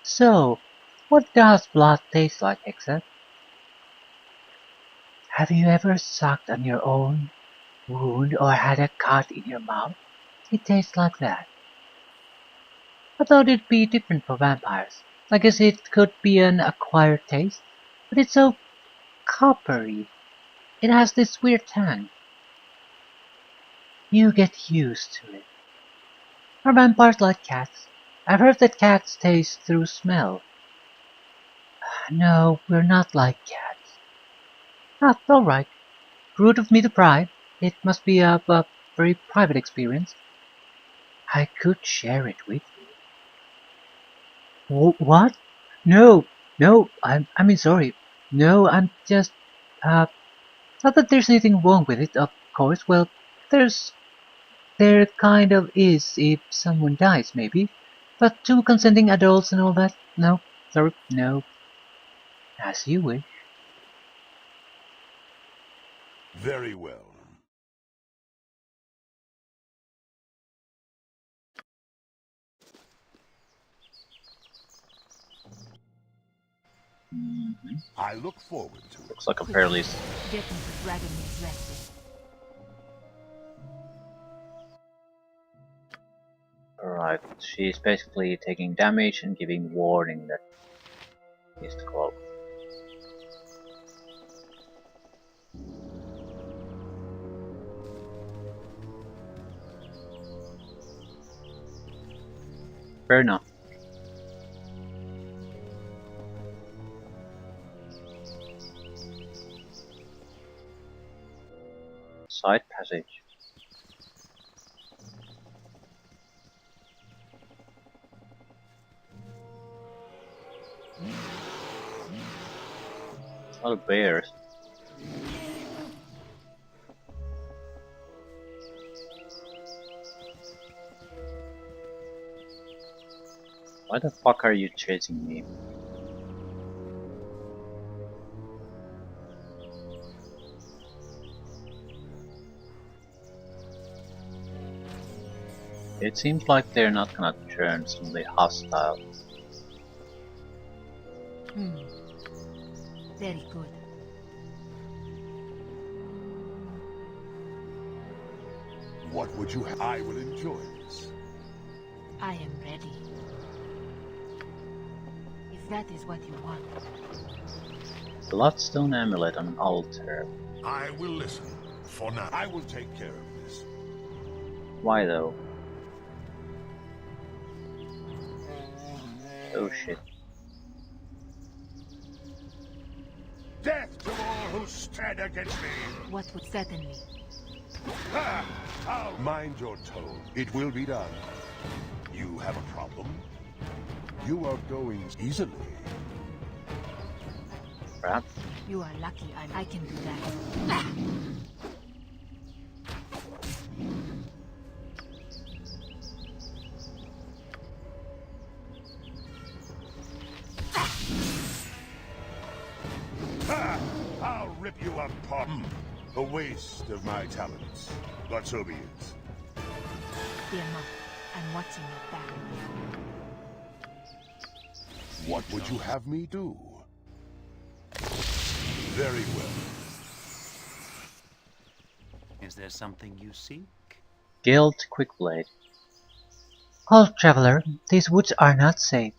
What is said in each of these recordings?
So, what does blood taste like, Exet? Have you ever sucked on your own wound or had a cut in your mouth? It tastes like that. I thought it'd be different for vampires. I guess it could be an acquired taste, but it's so coppery. It has this weird tang. You get used to it. Are vampires like cats? I've heard that cats taste through smell. No, we're not like cats. Ah, alright. Rude of me to pry. It must be a very private experience. I could share it with you. What? No, no, I mean sorry. No, I'm just, uh, not that there's anything wrong with it, of course. Well, there kind of is if someone dies, maybe. But two consenting adults and all that? No, sorry, no. As you wish. Very well. I look forward to it. Looks like a fairly... Getting the dragon is resting. Alright, she's basically taking damage and giving warning that he's close. Fair enough. Side passage. A lot of bears. Why the fuck are you chasing me? It seems like they're not gonna turn suddenly hostile. Very good. What would you have? I will enjoy this. I am ready. If that is what you want. Bloodstone amulet on an altar. I will listen. For now, I will take care of this. Why though? Oh shit. Death to all who stand against me! What would sadden me? Ha! I'll mind your tone. It will be done. You have a problem? You are going easily. Perhaps. You are lucky I can do that. Ha! I'll rip you apart. A waste of my talents. But so be it. Fear not. I'm watching your back. What would you have me do? Very well. Is there something you seek? Guild Quickblade. Halt, traveler. These woods are not safe.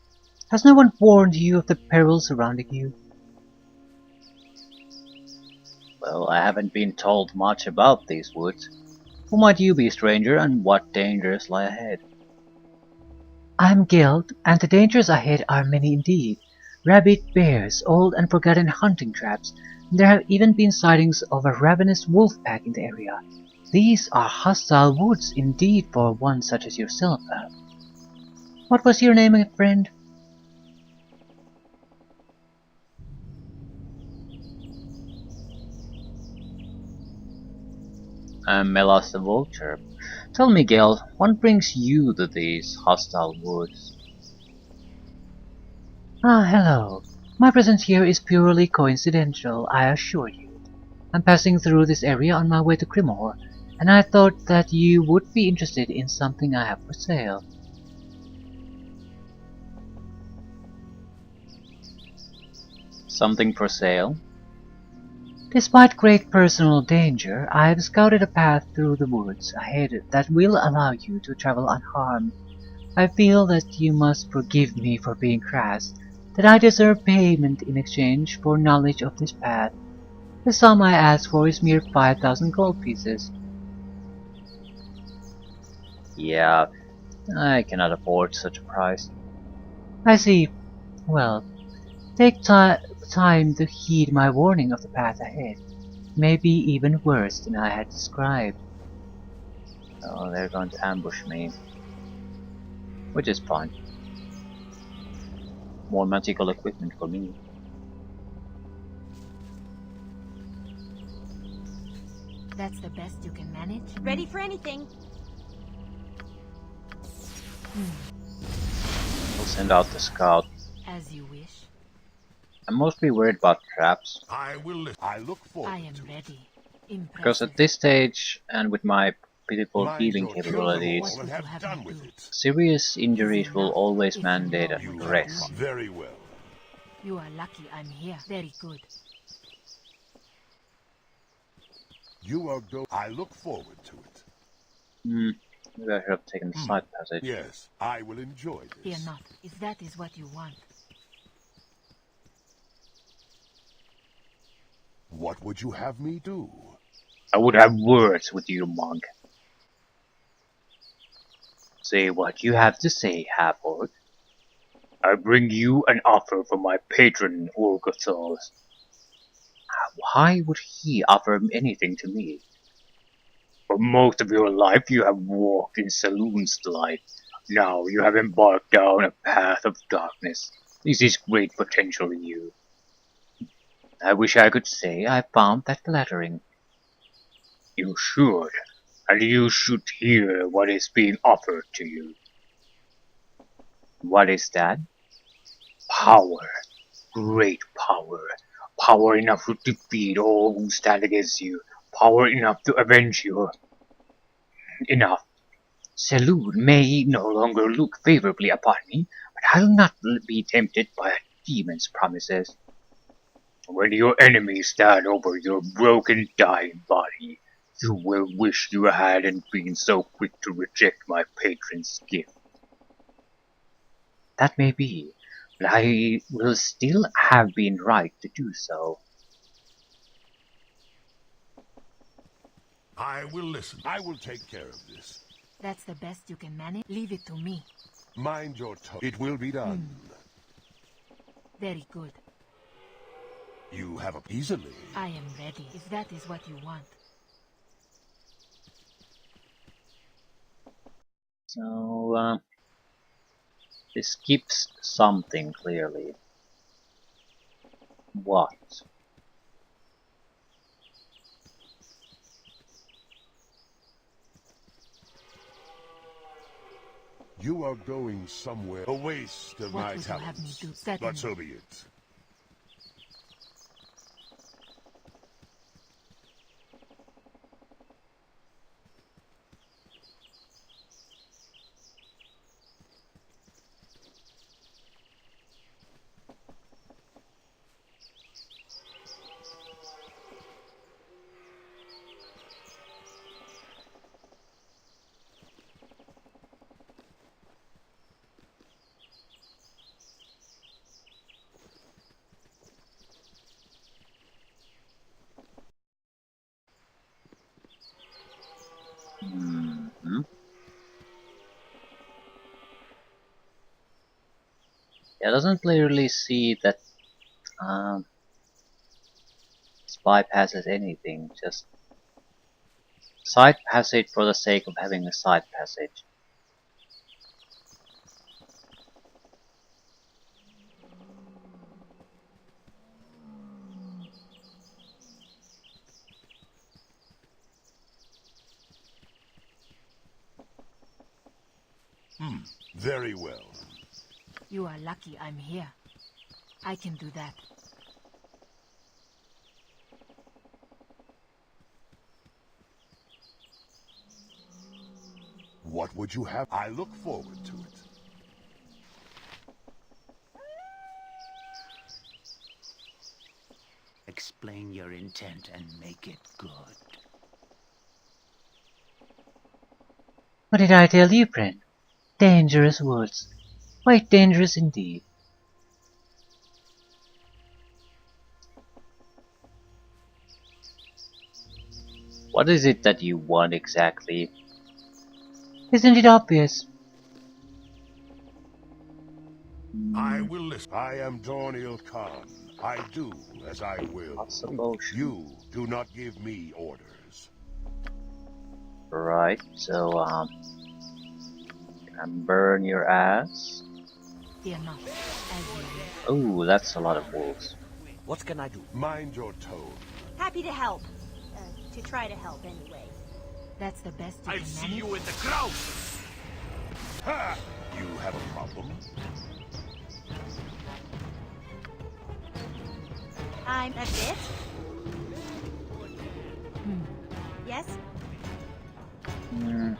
Has no one warned you of the perils surrounding you? Well, I haven't been told much about these woods. Who might you be, stranger, and what dangers lie ahead? I am Guild, and the dangers ahead are many indeed. Rabid bears, old and forgotten hunting traps, and there have even been sightings of a ravenous wolf pack in the area. These are hostile woods indeed for one such as yourself. What was your name, friend? I'm Melas the Vulture. Tell me, Gale, what brings you to these hostile woods? Ah, hello. My presence here is purely coincidental, I assure you. I'm passing through this area on my way to Grimor, and I thought that you would be interested in something I have for sale. Something for sale? Despite great personal danger, I have scouted a path through the woods ahead that will allow you to travel unharmed. I feel that you must forgive me for being crass, that I deserve payment in exchange for knowledge of this path. The sum I ask for is mere 5,000 gold pieces. Yeah, I cannot afford such a price. I see. Well, take time to heed my warning of the path ahead. Maybe even worse than I had described. Oh, they're going to ambush me. Which is fine. More magical equipment for me. That's the best you can manage? Ready for anything. We'll send out the scout. As you wish. I'm mostly worried about traps. I will listen. I look forward I am to it. ready. Because Impressive. at this stage, and with my pitiful Mind healing your capabilities, kill the wall and have done with it. serious injuries will always It's mandate enough. a You have a rest. problem. Very well. You are lucky I'm here. Very good. You are go. I look forward to it. Maybe I should have taken the side passage. Yes, I will enjoy Fear this. not, if that is what you want. What would you have me do? I would have words with you, monk. Say what you have to say, half-orc. I bring you an offer from my patron, Orgothos. Why would he offer anything to me? For most of your life you have walked in saloons light. Now you have embarked down a path of darkness. This is great potential in you. I wish I could say I found that flattering. You should, and you should hear what is being offered to you. What is that? Power. Great power. Power enough to defeat all who stand against you. Power enough to avenge you. Enough. Saloon may no longer look favorably upon me, but I'll not be tempted by a demon's promises. When your enemies stand over your broken, dying body, you will wish you hadn't been so quick to reject my patron's gift. That may be, but I will still have been right to do so. I will listen. I will take care of this. That's the best you can manage? Leave it to me. Mind your tone. It will be done. Very good. You have a easily. I am ready, if that is what you want. So, this skips something clearly. What? You are going somewhere. A waste of What my would you have me talents. do? Certainly. But so be it. Mm-hmm. Yeah, doesn't clearly see that this bypasses anything, just side passage for the sake of having a side passage. Very well. You are lucky I'm here. I can do that. What would you have? I look forward to it. your intent and make it good. What did I tell you, friend? Dangerous woods. Quite dangerous indeed. What is it that you want exactly? Isn't it obvious? I will listen. I am Dorniel Khan. I do as I will. Lots of ocean. You do not give me orders. Right, so, can I burn your ass? Fear not, as you will. Oh, that's a lot of wolves. What can I do? Mind your tone. Happy to help. To try to help anyway. That's the best you I'll can see manage. you in the crowd! Ha! You have a problem? That's it? Yes? Hmm.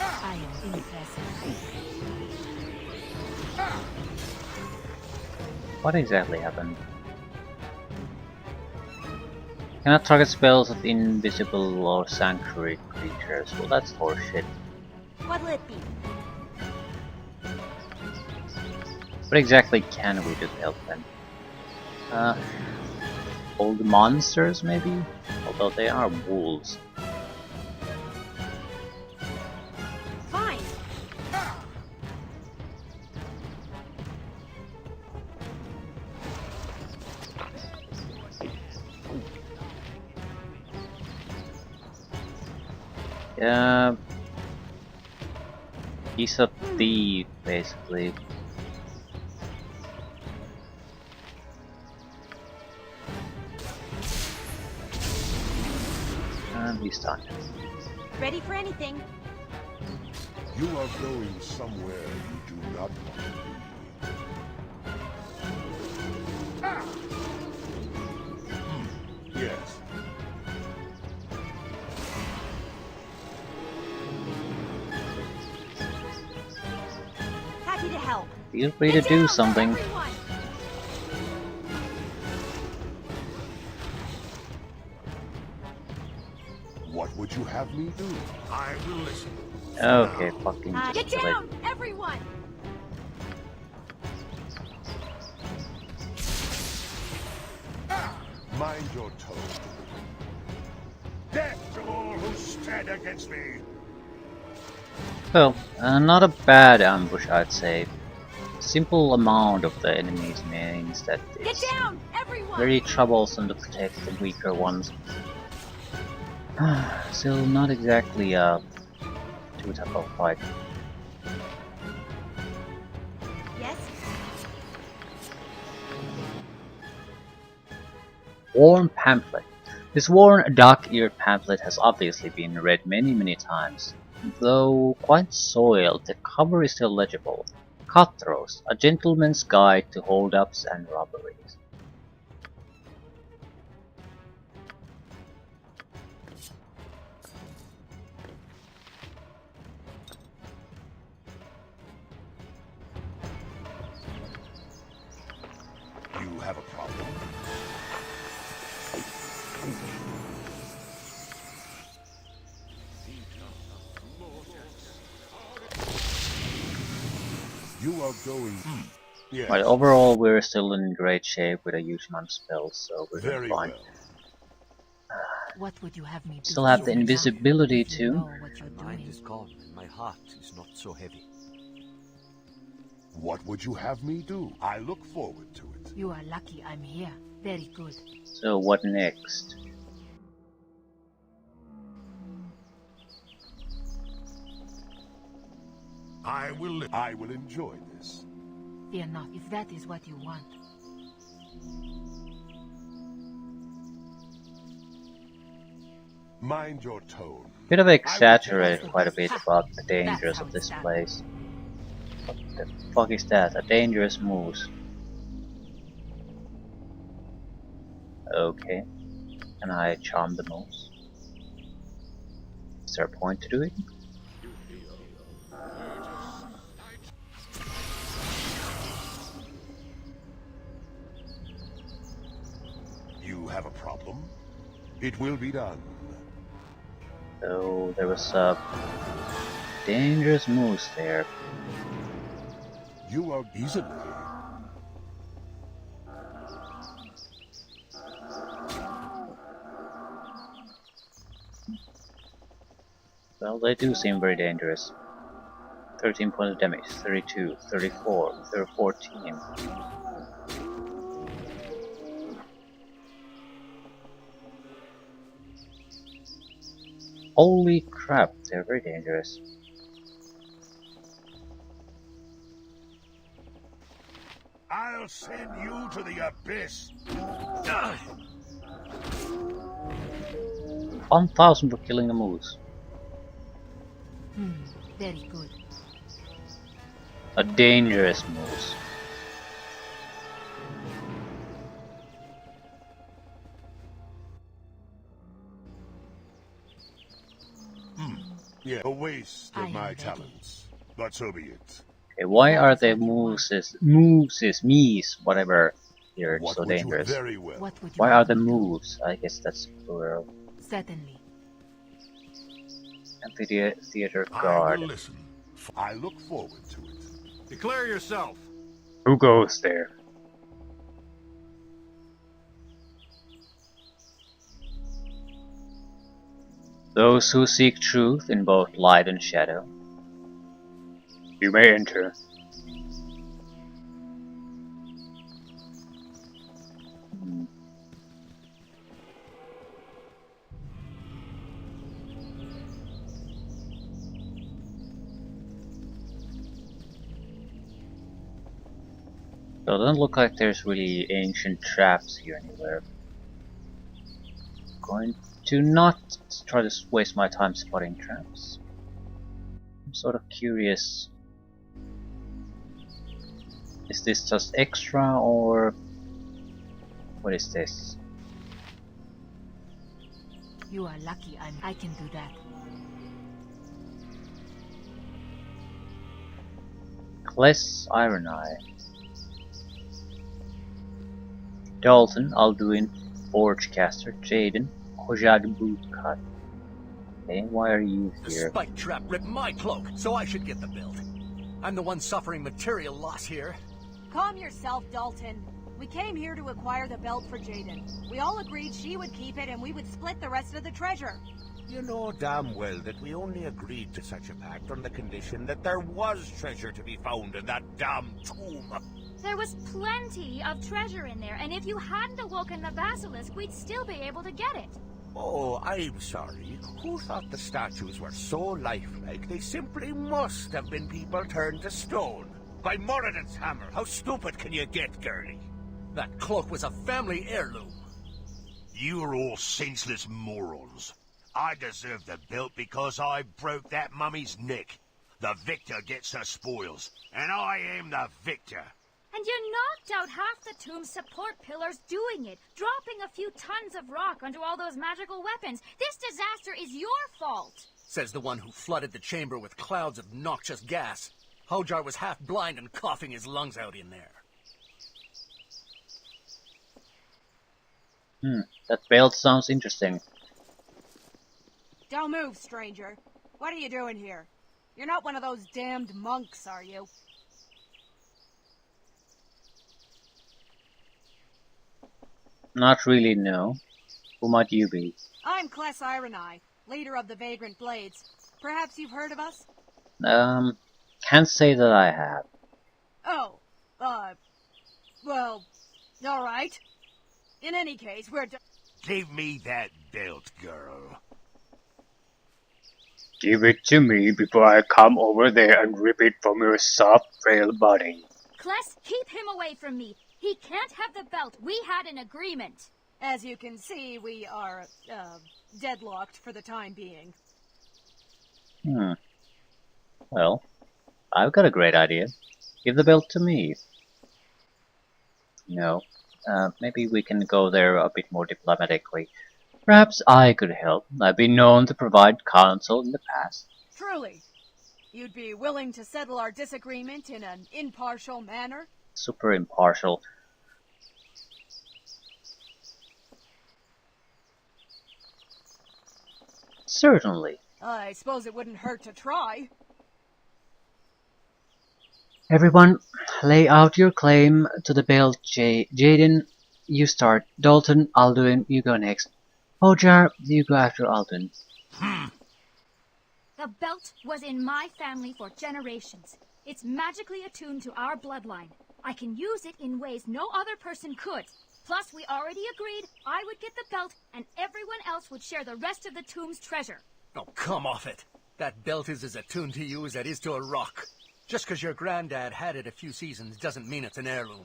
I am impressed. What exactly happened? Cannot target spells of invisible or sanctuary creatures. Well, that's horseshit. What'll it be? What exactly can we do to help them? Old monsters, maybe? Although they are wolves. Fine. Yeah. He's a thief, basically. And he's done. Ready for anything. You are going somewhere you do not want to be. Ah! Yes. Happy to help. Feel free to Get do down, something. everyone! What would you have me do? I will listen. Okay, fucking Get just kill it. down, everyone! Mind your tone. Death to all who stand against me. Well, not a bad ambush, I'd say. Simple amount of the enemies means that Get it's down, everyone! very troublesome to protect the weaker ones. Still not exactly a too tough of a fight. Yes? Worn pamphlet. This worn duck-eared pamphlet has obviously been read many times. Though quite soiled, the cover is still legible. Cutthroats, a gentleman's guide to hold-ups and robberies. You have a problem? You are going. Yes. But overall, we're still in great shape with a huge amount of spells, so we're doing Very fine. well. What would you have me do? Still have the for you? invisibility If you too. know what you're My mind doing. is calm and my heart is not so heavy. What would you have me do? I look forward to it. You are lucky I'm here. Very good. So what next? I will enjoy this. Fear not, if that is what you want. Mind your tone. Could have exaggerated quite a bit about the dangers of this place. What the fuck is that? A dangerous moose. Okay. Can I charm the moose? Is there a point to do it? have a problem? It will be done. So there was a dangerous moose there. You are easily. Well, they do seem very dangerous. 13 points of damage, 32, 34, 14. Holy crap, they're very dangerous. I'll send you to the abyss. 1,000 for killing the moose. Very good. A dangerous moose. Yeah, a waste of I am my ready. talents. But so be it. Okay, why are the moves, whatever, here What so would dangerous? you very well? What would you Why have are the me do? moves? I guess that's plural. Certainly. Amphitheater I guard. will listen. I look forward to it. Declare yourself. Who goes there? Those who seek truth in both light and shadow. You may enter. So it doesn't look like there's really ancient traps here anywhere. Going to not try to waste my time spotting traps. I'm sort of curious. Is this just extra or what is this? You are lucky I can do that. Kless Iron Eye. Dalton, Alduin, Forgecaster, Jaden, Kojag Bootcut. Okay, why are you The here? spike trap ripped my cloak, so I should get the build. I'm the one suffering material loss here. Calm yourself, Dalton. We came here to acquire the belt for Jaden. We all agreed she would keep it and we would split the rest of the treasure. You know damn well that we only agreed to such a pact on the condition that there was treasure to be found in that damn tomb. There was plenty of treasure in there, and if you hadn't awoken the basilisk, we'd still be able to get it. Oh, I'm sorry. Who thought the statues were so lifelike they simply must have been people turned to stone? By Moradin's hammer, how stupid can you get, girlie? That cloak was a family heirloom. You're all senseless morons. I deserve the belt because I broke that mummy's neck. The victor gets her spoils, and I am the victor. And you knocked out half the tomb's support pillars doing it, dropping a few tons of rock onto all those magical weapons. This disaster is your fault. Says the one who flooded the chamber with clouds of noxious gas. Hojar was half blind and coughing his lungs out in there. That belt sounds interesting. Don't move, stranger. What are you doing here? You're not one of those damned monks, are you? Not really, no. Who might you be? I'm Kless Iron Eye, leader of the Vagrant Blades. Perhaps you've heard of us? Can't say that I have. Oh, well, alright. In any case, we're Give me that belt, girl. Give it to me before I come over there and rip it from your soft, frail body. Kless, keep him away from me. He can't have the belt. We had an agreement. As you can see, we are, deadlocked for the time being. Well, I've got a great idea. Give the belt to me. No. Maybe we can go there a bit more diplomatically. Perhaps I could help. I've been known to provide counsel in the past. Truly. You'd be willing to settle our disagreement in an impartial manner? Super impartial. Certainly. I suppose it wouldn't hurt to try. Everyone, lay out your claim to the belt. Jaden, you start. Dalton, Alduin, you go next. Hojar, you go after Alduin. The belt was in my family for generations. It's magically attuned to our bloodline. I can use it in ways no other person could. Plus, we already agreed I would get the belt and everyone else would share the rest of the tomb's treasure. Oh, come off it. That belt is as attuned to you as it is to a rock. Just because your granddad had it a few seasons doesn't mean it's an heirloom.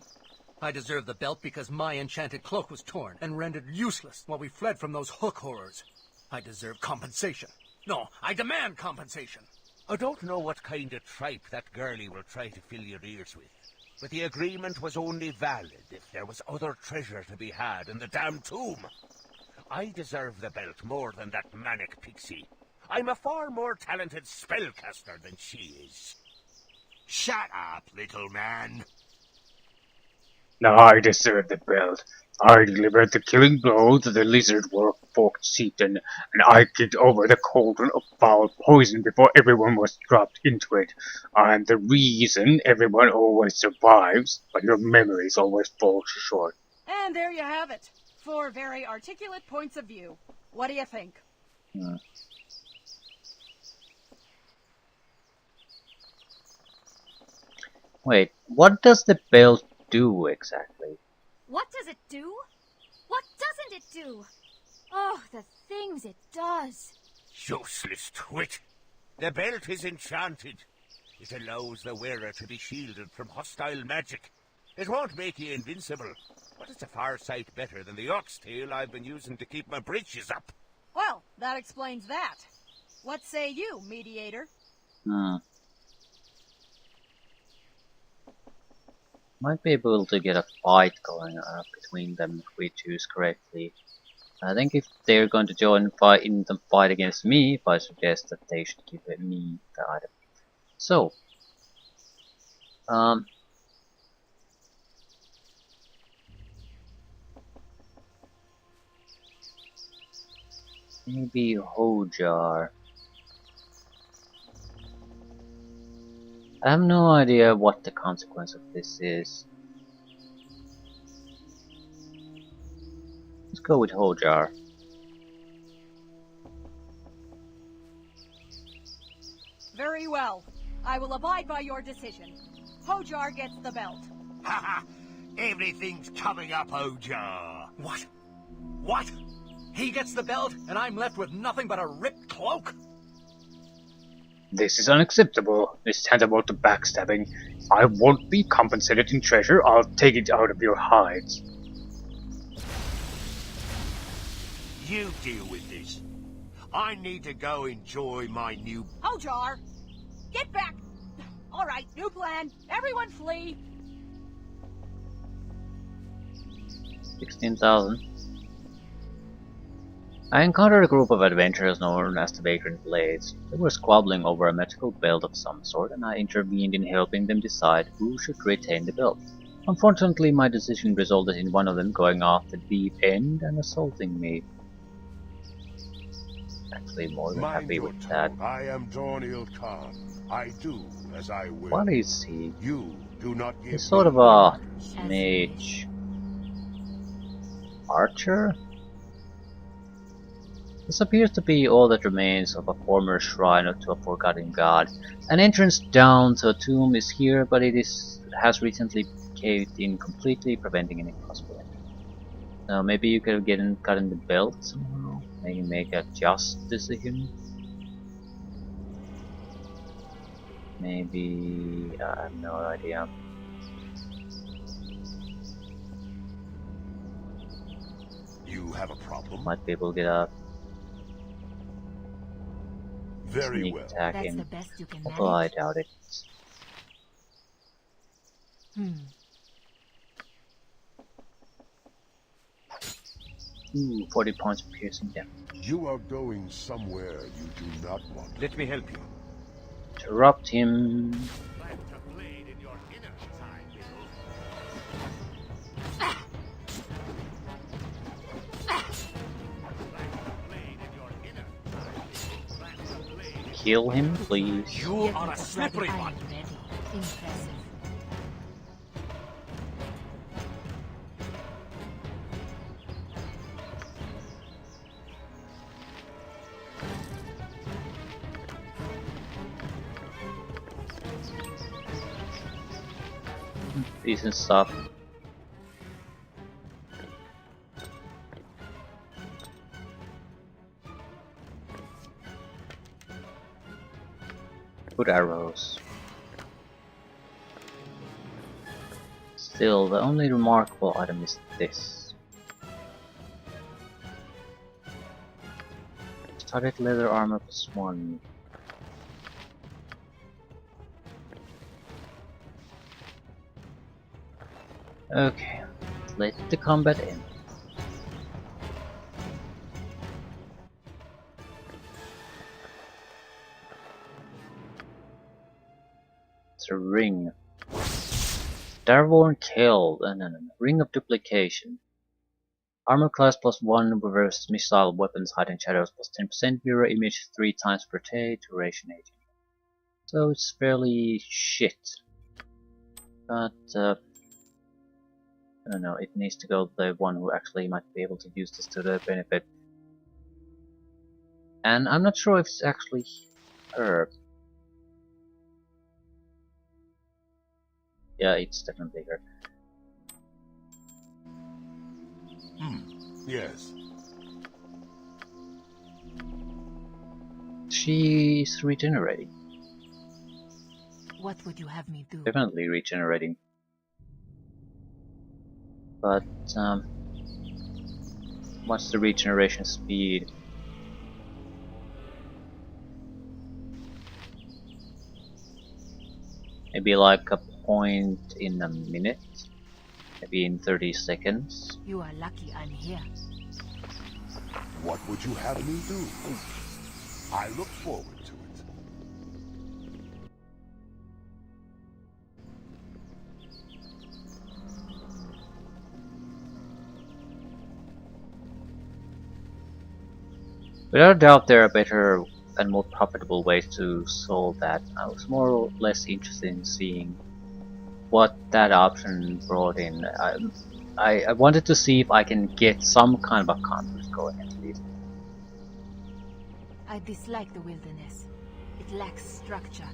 I deserve the belt because my enchanted cloak was torn and rendered useless while we fled from those hook horrors. I deserve compensation. No, I demand compensation. I don't know what kind of tripe that girlie will try to fill your ears with, but the agreement was only valid if there was other treasure to be had in the damn tomb. I deserve the belt more than that manic pixie. I'm a far more talented spellcaster than she is. Shut up, little man. Now I deserve the belt. I delivered the killing blow to the lizard forked chieftain, and I kicked over the cauldron of foul poison before everyone was dropped into it. I'm the reason everyone always survives, but your memories always fall short. And there you have it. 4 very articulate points of view. What do you think? Wait, what does the belt do exactly? What does it do? What doesn't it do? Oh, the things it does. Useless twit. The belt is enchanted. It allows the wearer to be shielded from hostile magic. It won't make you invincible, but it's a far sight better than the oxtail I've been using to keep my britches up. Well, that explains that. What say you, mediator? Might be able to get a fight going between them if we choose correctly. I think if they're going to join in the fight against me, if I suggest that they should give me the item. So, maybe Hojar. I have no idea what the consequence of this is. Let's go with Hojar. Very well. I will abide by your decision. Hojar gets the belt. Haha! Everything's coming up, Ojar. What? What? He gets the belt, and I'm left with nothing but a ripped cloak? This is unacceptable. This is tantamount to backstabbing. I won't be compensated in treasure. I'll take it out of your hides. You deal with this. I need to go enjoy my new... Hojar! Get back! Alright, new plan. Everyone flee! 16,000. I encountered a group of adventurers known as the Vagrant Blades. They were squabbling over a magical belt of some sort, and I intervened in helping them decide who should retain the belt. Unfortunately, my decision resulted in one of them going off the deep end and assaulting me. Actually, more than happy with that. I am Dorniel Khan. I do as I will. What is he? You do not give He's sort of a mage. Archer? This appears to be all that remains of a former shrine to a forgotten god. An entrance down to a tomb is here, but it has recently caved in completely, preventing any possible entry. Now maybe you could have gotten the belt somehow? Maybe make a just decision? Maybe... I have no idea. You have a problem? Might be able to get a Very sneak well. attack That's in. the best you can Although I manage. doubt it. Ooh, 40 points of piercing damage. You are going somewhere you do not want. Let me help you. Interrupt him. kill him, please? You Yet are with a the slippery dragon one. iron ready. Impressive. Decent stuff. Good arrows. Still, the only remarkable item is this. Studded leather armor +1. Okay, let the combat end. It's a ring. Darvorn killed, and then ring of duplication. Armor class +1, reverse missile weapons hiding shadows +10%, mirror image 3 times per day, duration 18. So it's fairly shit. But I don't know, it needs to go to the one who actually might be able to use this to their benefit. And I'm not sure if it's actually her. Yeah, it's definitely her. Yes. She's regenerating. What would you have me do? Definitely regenerating. But, what's the regeneration speed? Maybe like a point in a minute? Maybe in 30 seconds? You are lucky I'm here. What would you have me do? I look forward to it. Without a doubt there are better and more profitable ways to solve that. I was more or less interested in seeing what that option brought in. I wanted to see if I can get some kind of a conflict going at least. I dislike the wilderness. It lacks structure.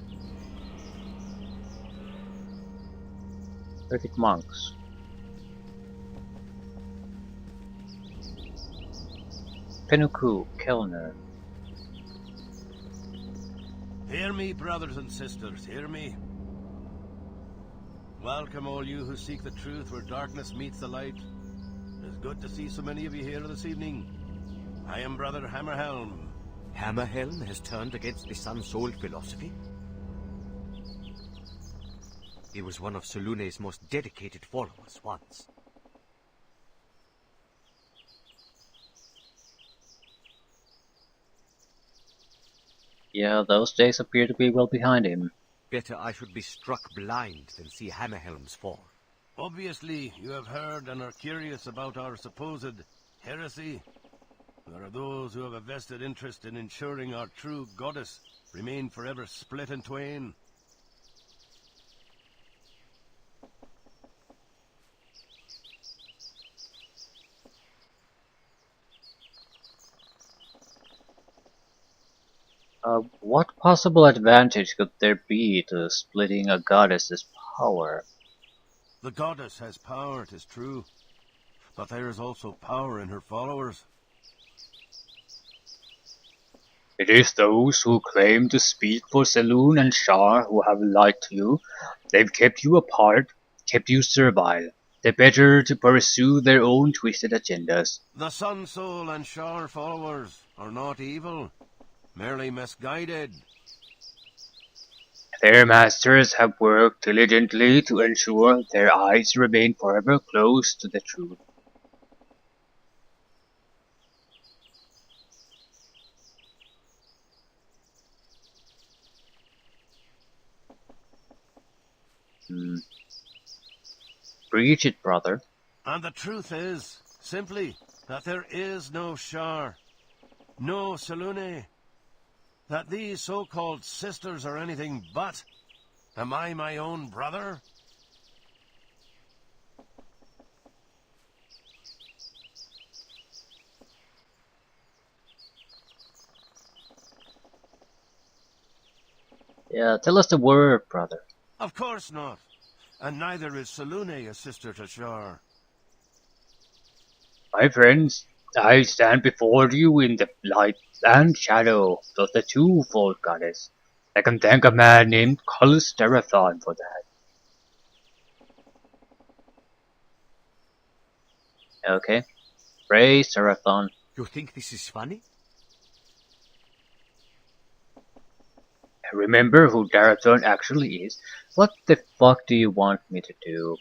Perfect monks. Penuku, Kellner. Hear me, brothers and sisters, hear me. Welcome all you who seek the truth where darkness meets the light. It's good to see so many of you here this evening. I am Brother Hammerhelm. Hammerhelm has turned against the Sun Soul philosophy? He was one of Solune's most dedicated followers once. Yeah, those days appear to be well behind him. Better I should be struck blind than see Hammerhelm's fall. Obviously, you have heard and are curious about our supposed heresy. There are those who have a vested interest in ensuring our true goddess remain forever split in twain. What possible advantage could there be to splitting a goddess's power? The goddess has power, it is true, but there is also power in her followers. It is those who claim to speak for Selûne and Shar who have lied to you. They've kept you apart, kept you servile. They're better to pursue their own twisted agendas. The Sun Soul and Shar followers are not evil, merely misguided. Their masters have worked diligently to ensure their eyes remain forever closed to the truth. Preach it, brother. And the truth is, simply, that there is no Shar, no Selûne. That these so-called sisters are anything but? Am I my own brother? Yeah, tell us the word, brother. Of course not. And neither is Selune a sister to Shar. My friends, I stand before you in the light and shadow of the twofold goddess. I can thank a man named Calisterathon for that. Okay. Praise Seraphon. You think this is funny? Remember who Darathon actually is. What the fuck do you want me to do?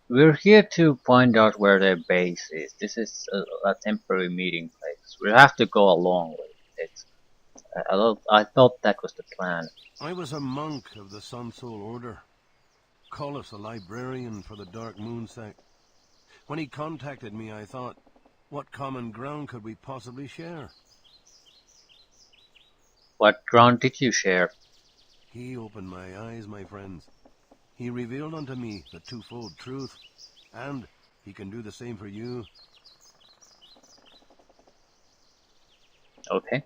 We're here to find out where their base is. This is a temporary meeting place. We have to go along with it. I thought that was the plan. I was a monk of the Sun Soul Order. Collis a librarian for the Dark Moon sect. When he contacted me, I thought, what common ground could we possibly share? What ground did you share? He opened my eyes, my friends. He revealed unto me the twofold truth, and he can do the same for you. Okay.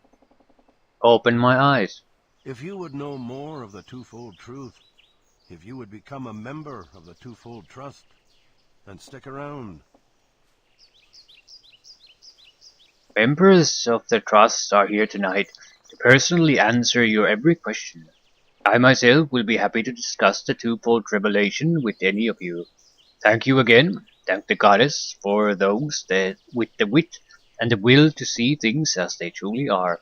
Open my eyes. If you would know more of the twofold truth, if you would become a member of the twofold trust, then stick around. Members of the Trust are here tonight to personally answer your every question. I myself will be happy to discuss the twofold revelation with any of you. Thank you again. Thank the goddess for those that with the wit and the will to see things as they truly are.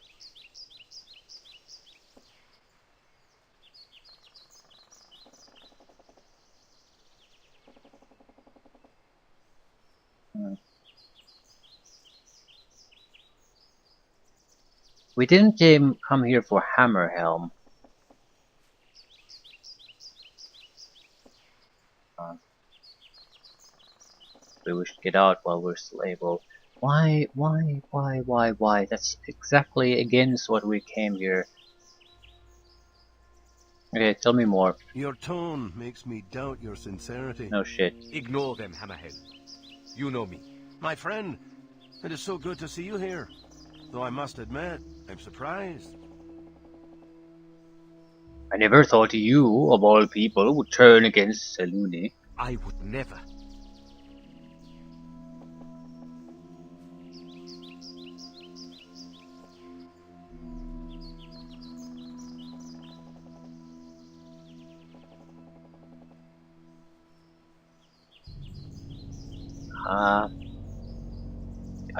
We didn't come here for Hammerhelm. We should get out while we're still able. Why? That's exactly against what we came here. Okay, tell me more. Your tone makes me doubt your sincerity. No shit. Ignore them, Hammerhead. You know me. My friend, it is so good to see you here. Though I must admit, I'm surprised. I never thought you, of all people, would turn against Selune. I would never.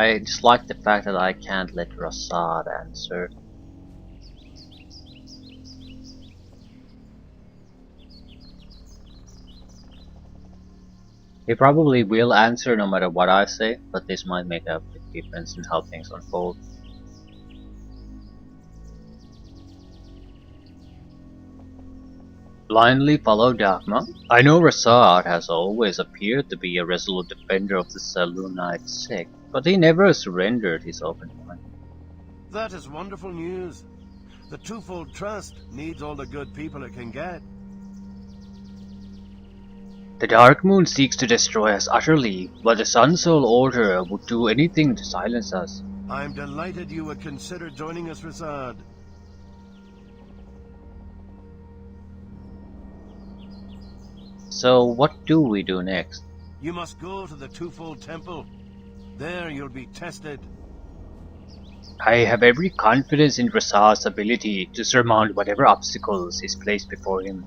I dislike the fact that I can't let Rasaad answer. He probably will answer no matter what I say, but this might make a big difference in how things unfold. Blindly follow dogma. I know Rasaad has always appeared to be a resolute defender of the Selunite sect, but he never surrendered his open mind. That is wonderful news. The twofold trust needs all the good people it can get. The Dark Moon seeks to destroy us utterly, but the Sun Soul Order would do anything to silence us. I'm delighted you would consider joining us, Rasaad. So what do we do next? You must go to the twofold temple. There you'll be tested. I have every confidence in Rasaad's ability to surmount whatever obstacles is placed before him.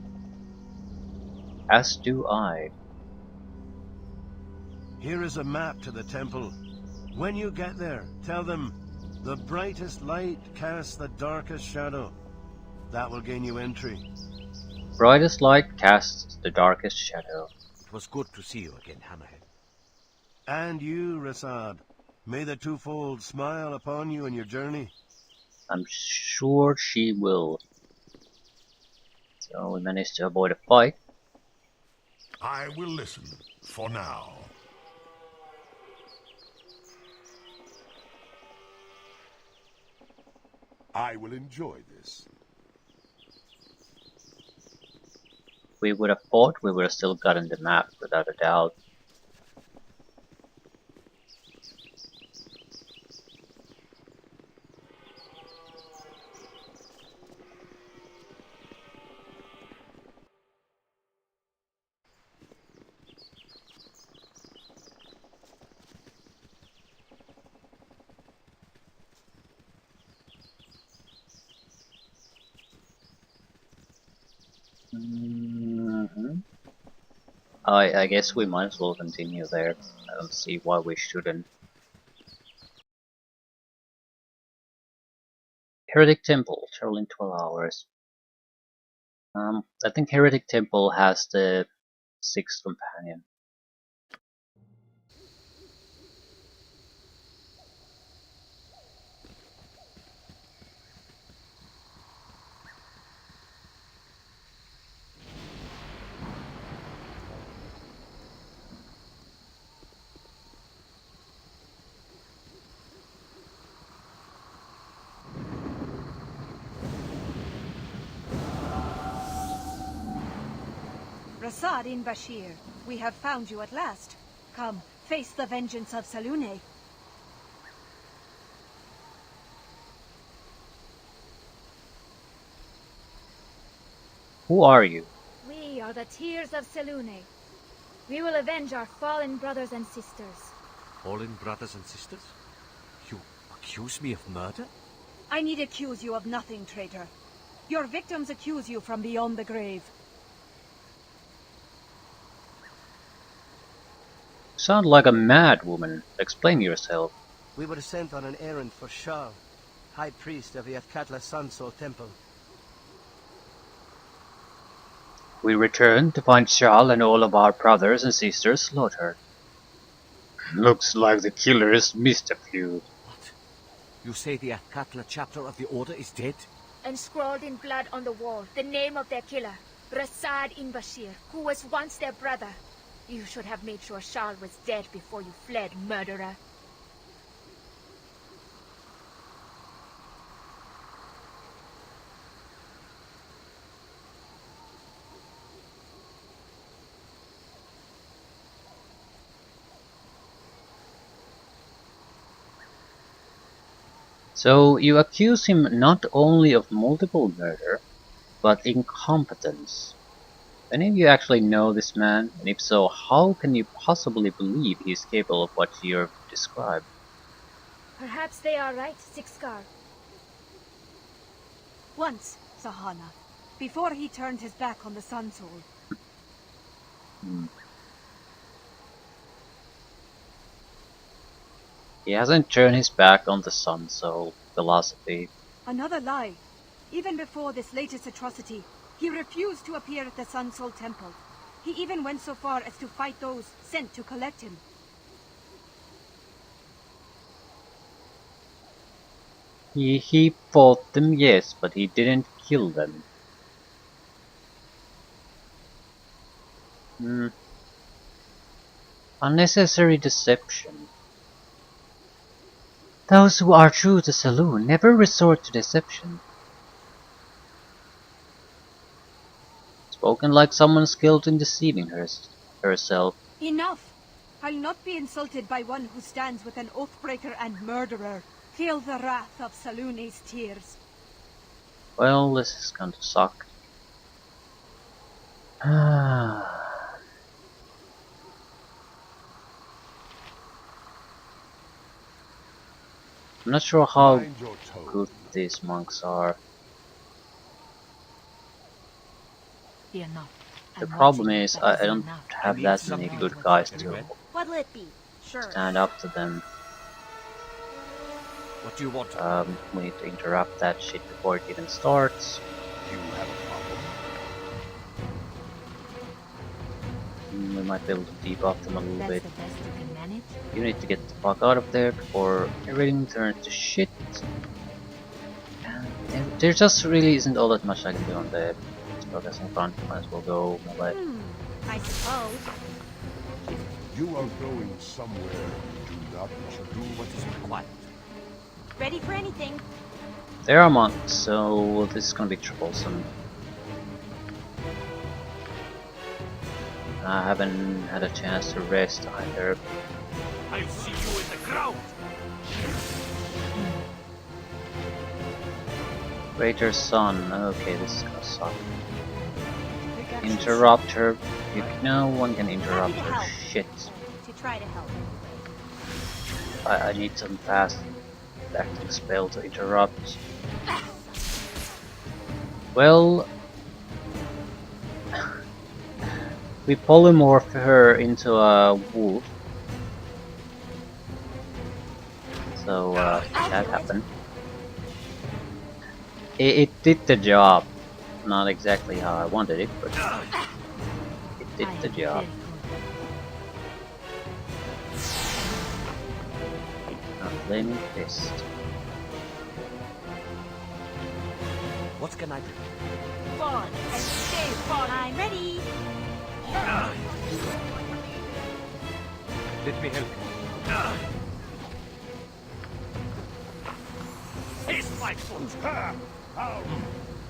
As do I. Here is a map to the temple. When you get there, tell them, the brightest light casts the darkest shadow. That will gain you entry. Brightest light casts the darkest shadow. It was good to see you again, Hammerhead. And you, Rasaad. May the twofold smile upon you in your journey. I'm sure she will. So we managed to avoid a fight. I will listen, for now. I will enjoy this. We would have thought we would have still gotten the map, without a doubt. I guess we might as well continue there. I don't see why we shouldn't. Heretic Temple, traveling 12 hours. I think Heretic Temple has the 6th companion. Rasaad in Bashir, we have found you at last. Come, face the vengeance of Salune. Who are you? We are the Tears of Selune. We will avenge our fallen brothers and sisters. Fallen brothers and sisters? You accuse me of murder? I need accuse you of nothing, traitor. Your victims accuse you from beyond the grave. Sound like a mad woman. Explain yourself. We were sent on an errand for Shah, High Priest of the Athkatla Sunsol Temple. We returned to find Shal and all of our brothers and sisters slaughtered. Looks like the killers missed a few. What? You say the Athkatla chapter of the Order is dead? And scrawled in blood on the wall, the name of their killer, Rasaad in Bashir, who was once their brother. You should have made sure Shal was dead before you fled, murderer. So you accuse him not only of multiple murder, but incompetence. Any of you actually know this man? And if so, how can you possibly believe he is capable of what you've described? Perhaps they are right, Sixkar. Once, Sahana, before he turned his back on the Sun Soul. He hasn't turned his back on the Sun Soul philosophy. Another lie. Even before this latest atrocity, he refused to appear at the Sun Soul Temple. He even went so far as to fight those sent to collect him. He fought them, yes, but he didn't kill them. Unnecessary deception. Those who are true to Saloon never resort to deception. Spoken like someone skilled in deceiving herself. Enough! I'll not be insulted by one who stands with an oathbreaker and murderer. Feel the wrath of Salune's tears. Well, this is going to suck. I'm not sure how good these monks are. Fear not. The problem is I don't have that many good guys to What'll it be? Sure. stand up to them. What do you want? We need to interrupt that shit before it even starts. You have a problem? We might be able to debuff them a little That's bit. the best you can manage. You need to get the fuck out of there before everything turns to shit. And there just really isn't all that much I can do on the progress in front. Might as well go melee. I suppose. You are going somewhere. Do not Do what is required. Ready for anything. There are monks, so this is gonna be troublesome. I haven't had a chance to rest either. I'll see you in the ground. Greater Sun. Okay, this is gonna suck. Interrupt her. No one can interrupt her. Shit. To try to help. I need some fast acting spell to interrupt. Well, we polymorph her into a wolf. So that happened. It did the job. Not exactly how I wanted it, but it did the job. A flaming fist. What can I do? Fall and stay fall. I'm ready. Let me help you. Here's my foot. Oh,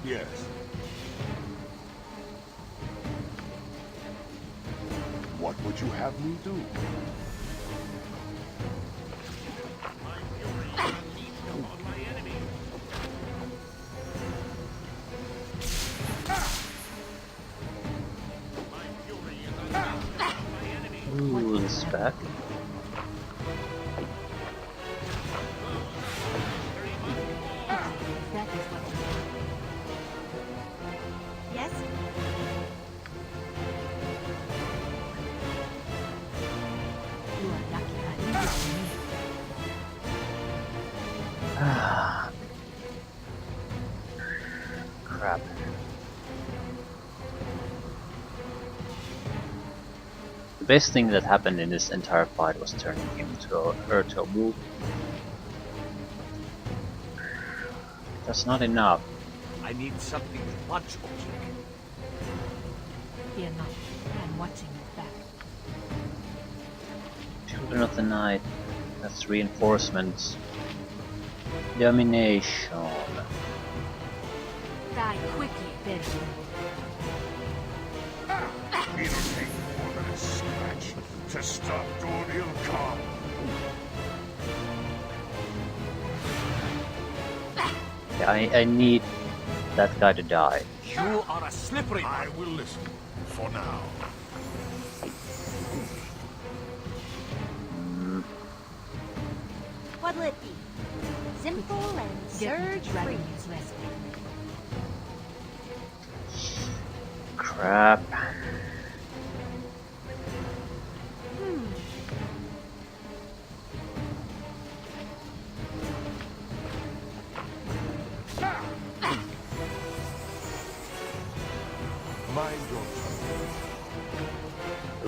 yes. What would you have me do? Ooh, this is back. Yes? You are lucky I didn't get me. Crap. The best thing that happened in this entire fight was turning her to a wolf. That's not enough. I need something to punch, Ojik. Fear not. I'm watching your back. Children of the Night. That's reinforcements. Domination. Die quickly, Baldur. It'll take more than a scratch to stop Dornilkar. Yeah, I need that guy to die. You are a slippery I will listen for now. What'll it be? Simple and surge free. Dragon is resting. Crap. Mind your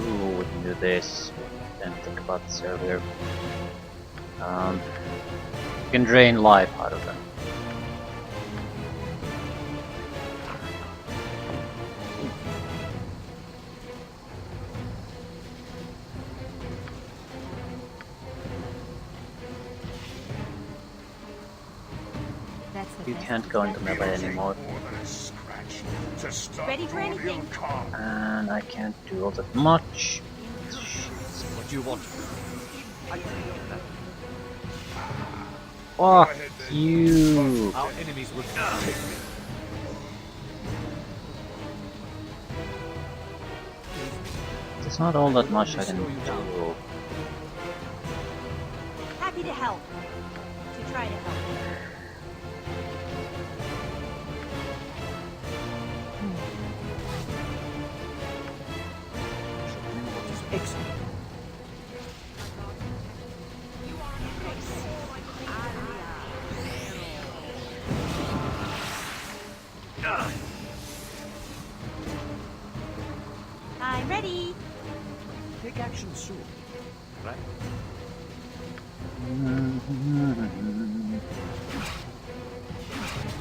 Ooh, we can do this. Didn't think about this earlier. You can drain life out of them. That's the You best can't go into example. melee anymore. More than a scratch to stop Ready for anything? Dornilkar. And I can't do all that much. What do you want? I can do that. Fuck you! Our enemies will take me. There's not all that much I can do. Happy to help. To try to help. Excellent. I'm ready. Take action soon, right?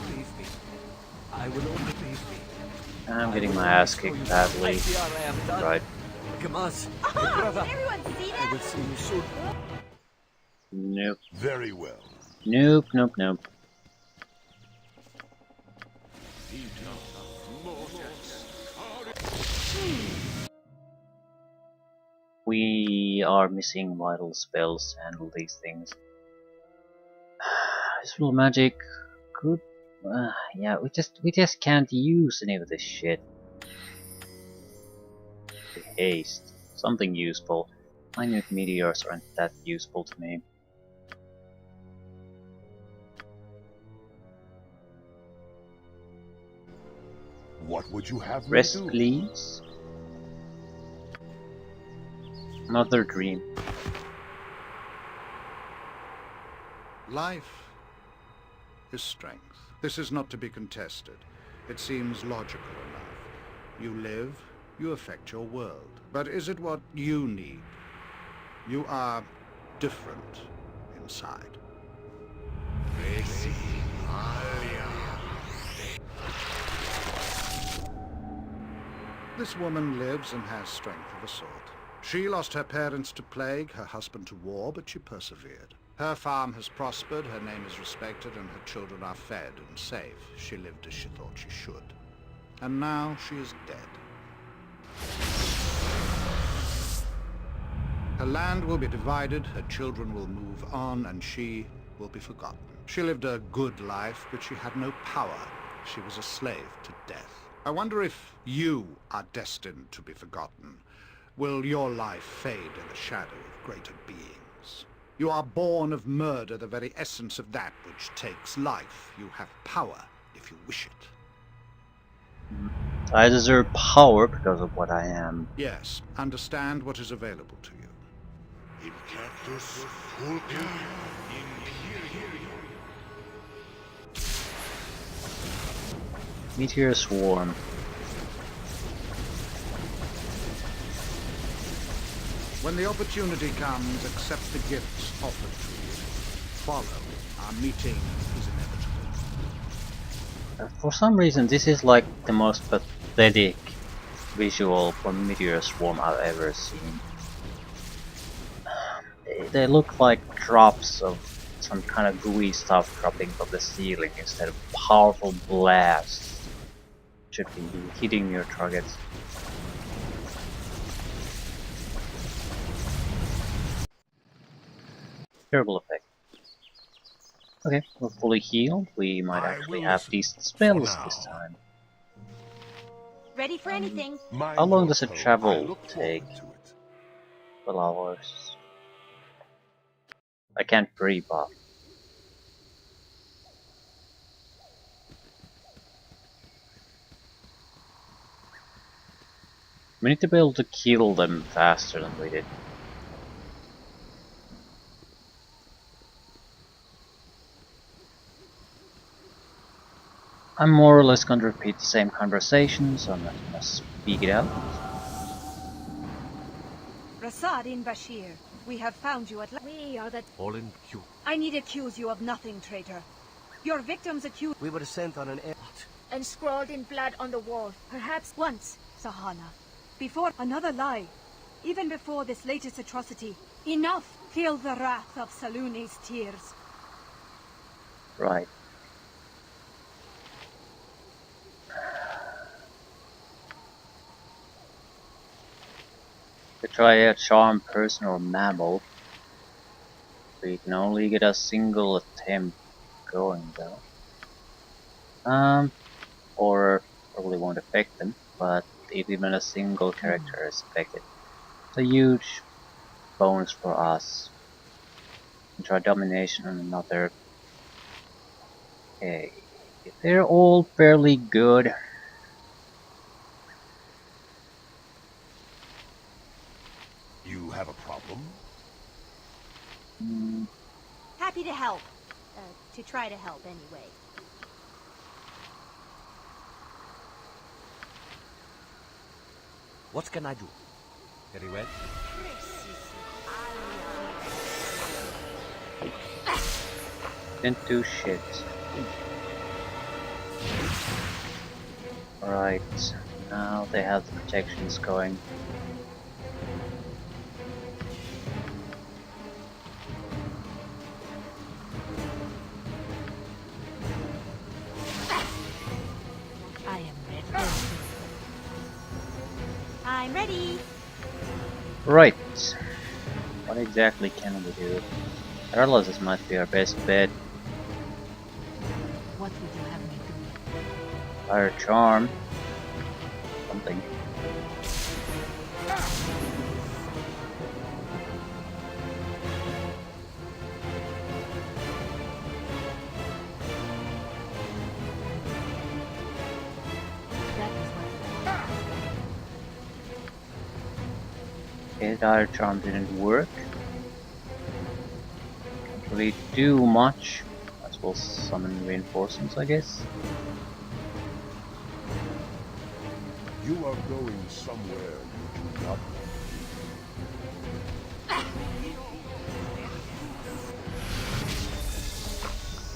Leave me. I will only leave me. I'm getting my ass kicked badly. I am done. Right. Come on, Oh, brother. did everyone see I will that? see you soon. Nope. Very well. Nope, nope, nope. we are missing vital spells and all these things. Spell magic could. Yeah, we just can't use any of this shit. Haste, something useful. Minute meteors aren't that useful to me. What would you have me Rest, do? please. Another dream. Life is strength. This is not to be contested. It seems logical enough. You live, you affect your world. But is it what you need? You are different inside. This woman lives and has strength of a sort. She lost her parents to plague, her husband to war, but she persevered. Her farm has prospered, her name is respected, and her children are fed and safe. She lived as she thought she should. And now she is dead. Her land will be divided, her children will move on, and she will be forgotten. She lived a good life, but she had no power. She was a slave to death. I wonder if you are destined to be forgotten. Will your life fade in the shadow of greater beings? You are born of murder, the very essence of that which takes life. You have power if you wish it. I deserve power because of what I am. Yes, understand what is available to you. Meteor swarm. When the opportunity comes, accept the gifts offered to you. Follow. Our meeting is inevitable. For some reason, this is like the most pathetic visual for meteor swarm I've ever seen. They look like drops of some kind of gooey stuff dropping from the ceiling instead of powerful blasts should be hitting your targets. Terrible effect. Okay, we're fully healed. We might actually have decent spells this time. Ready for anything? How long does a travel take? 12 hours. I can't pre-buff. We need to be able to kill them faster than we did. I'm more or less going to repeat the same conversation, so I'm not going to speak it out. Rasaad in Bashir, we have found you at last. We are the Fallen Q. I need accuse you of nothing, traitor. Your victims accuse... We were sent on an air... and scrawled in blood on the wall. Perhaps Once, Sahana. Before another lie. Even before this latest atrocity. Enough! Feel the wrath of Saluni's tears. Right. To try a charm person or mammal, we can only get a single attempt going though. Or probably won't affect them, but if even a single character is affected, it's a huge bonus for us. And try domination on another. Okay, if they're all fairly good. You have a problem? Happy to help. To try to help anyway. What can I do? Very well. Didn't do shit. Alright, now they have the protections going. I am ready. I'm ready. Right. What exactly can we do? Paralysis might be our best bet. What would you have me do? Fire charm. Something. Okay, dire charm didn't work. Can't really do much. Might as well summon reinforcements, I guess. You are going somewhere you do not want.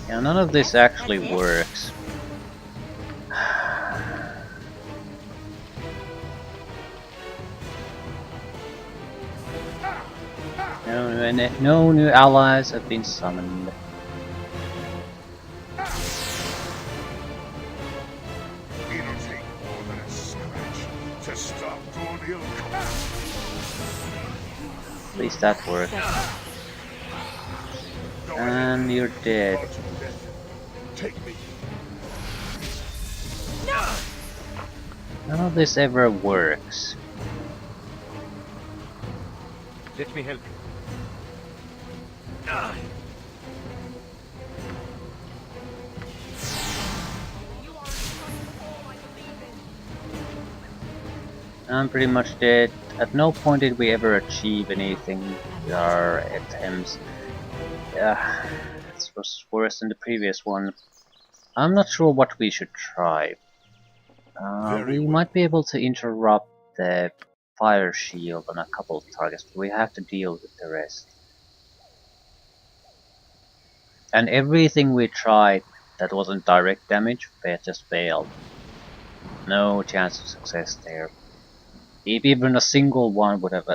Yeah, none of this actually works. No new allies have been summoned. It'll take more than a scratch to stop Thornhill. At least that worked. And you're dead. Take me. None of this ever works. Let me help you. I'm pretty much dead. At no point did we ever achieve anything with our attempts. This was worse than the previous one. I'm not sure what we should try. We might be able to interrupt the fire shield on a couple of targets, but we have to deal with the rest. And everything we tried that wasn't direct damage, just failed. No chance of success there. If even a single one would have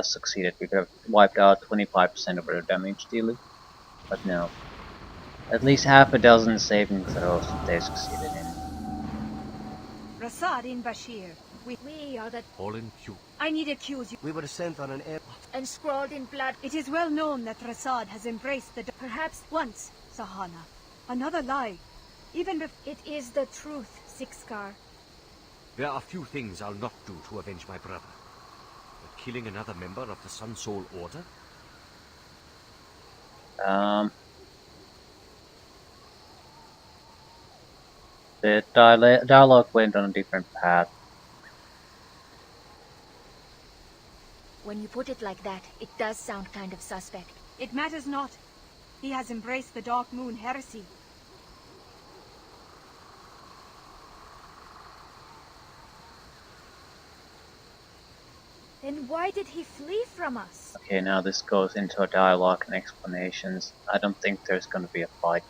succeeded, we could have wiped out 25% of our damage dealing. But no. At least half a dozen saving throws they succeeded in. Rasaad in Bashir. We are the All in queue. I need accuse you. We were sent on an air... and scrawled in blood. It is well known that Rasaad has embraced the... Perhaps Once, Sahana. Another lie. Even before... it is the truth, Sixcar. There are few things I'll not do to avenge my brother. But killing another member of the Sun Soul Order? The dialogue went on a different path. When you put it like that, it does sound kind of suspect. It matters not. He has embraced the Dark Moon heresy. Then why did he flee from us? Okay, now this goes into a dialogue and explanations. I don't think there's gonna be a fight.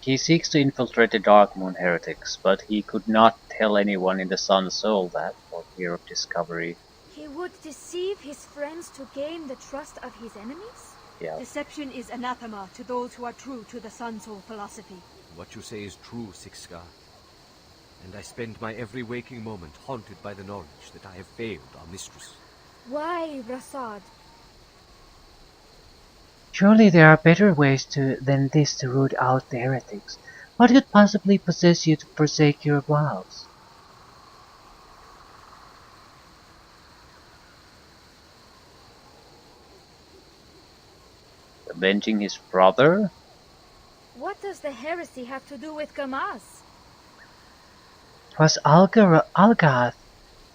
He seeks to infiltrate the Dark Moon heretics, but he could not tell anyone in the Sun Soul that, for fear of discovery. He would deceive his friends to gain the trust of his enemies? Yeah. Deception is anathema to those who are true to the Sun Soul philosophy. What you say is true, Sixcar. And I spend my every waking moment haunted by the knowledge that I have failed our mistress. Why, Rasaad? Surely there are better ways than this to root out the heretics. What could possibly possess you to forsake your vows? Avenging his brother? What does the heresy have to do with Gamaz? 'Twas Algath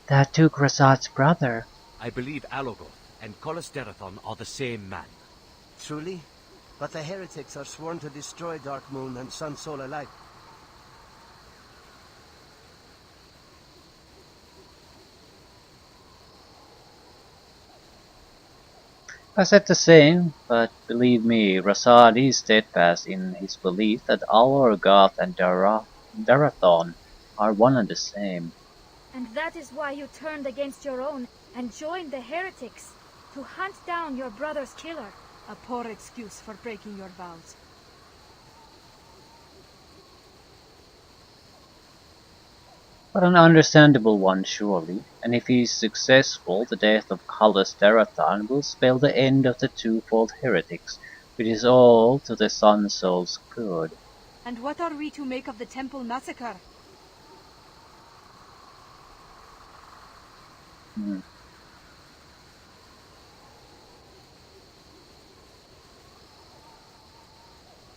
that took Rasaad's brother. I believe Alogoth and Colosterathon are the same man. Truly? But the heretics are sworn to destroy Dark Moon and Sun Soul alike. I said the same, but believe me, Rasaad is steadfast in his belief that Algath and Darathon are one and the same. And that is why you turned against your own and joined the heretics to hunt down your brother's killer. A poor excuse for breaking your vows. But an understandable one, surely. And if he is successful, the death of Cullis Darathan will spell the end of the twofold heretics, which is all to the Sun Soul's good. And what are we to make of the temple massacre?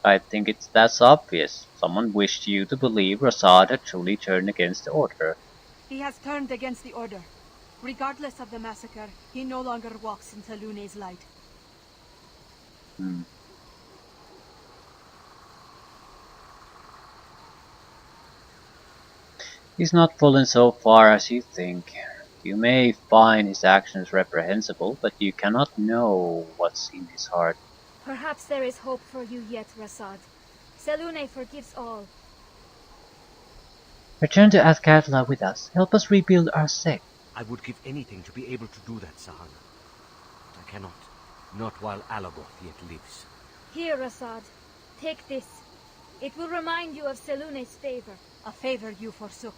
I think that's obvious. Someone wished you to believe Rasaad had truly turned against the Order. He has turned against the Order. Regardless of the massacre, he no longer walks in Salune's light. He's not fallen so far as you think. You may find his actions reprehensible, but you cannot know what's in his heart. Perhaps there is hope for you yet, Rasaad. Selune forgives all. Return to Athkatla with us. Help us rebuild our sect. I would give anything to be able to do that, Sahana. But I cannot. Not while Alagoth yet lives. Here, Rasaad. Take this. It will remind you of Selune's favor. A favor you forsook.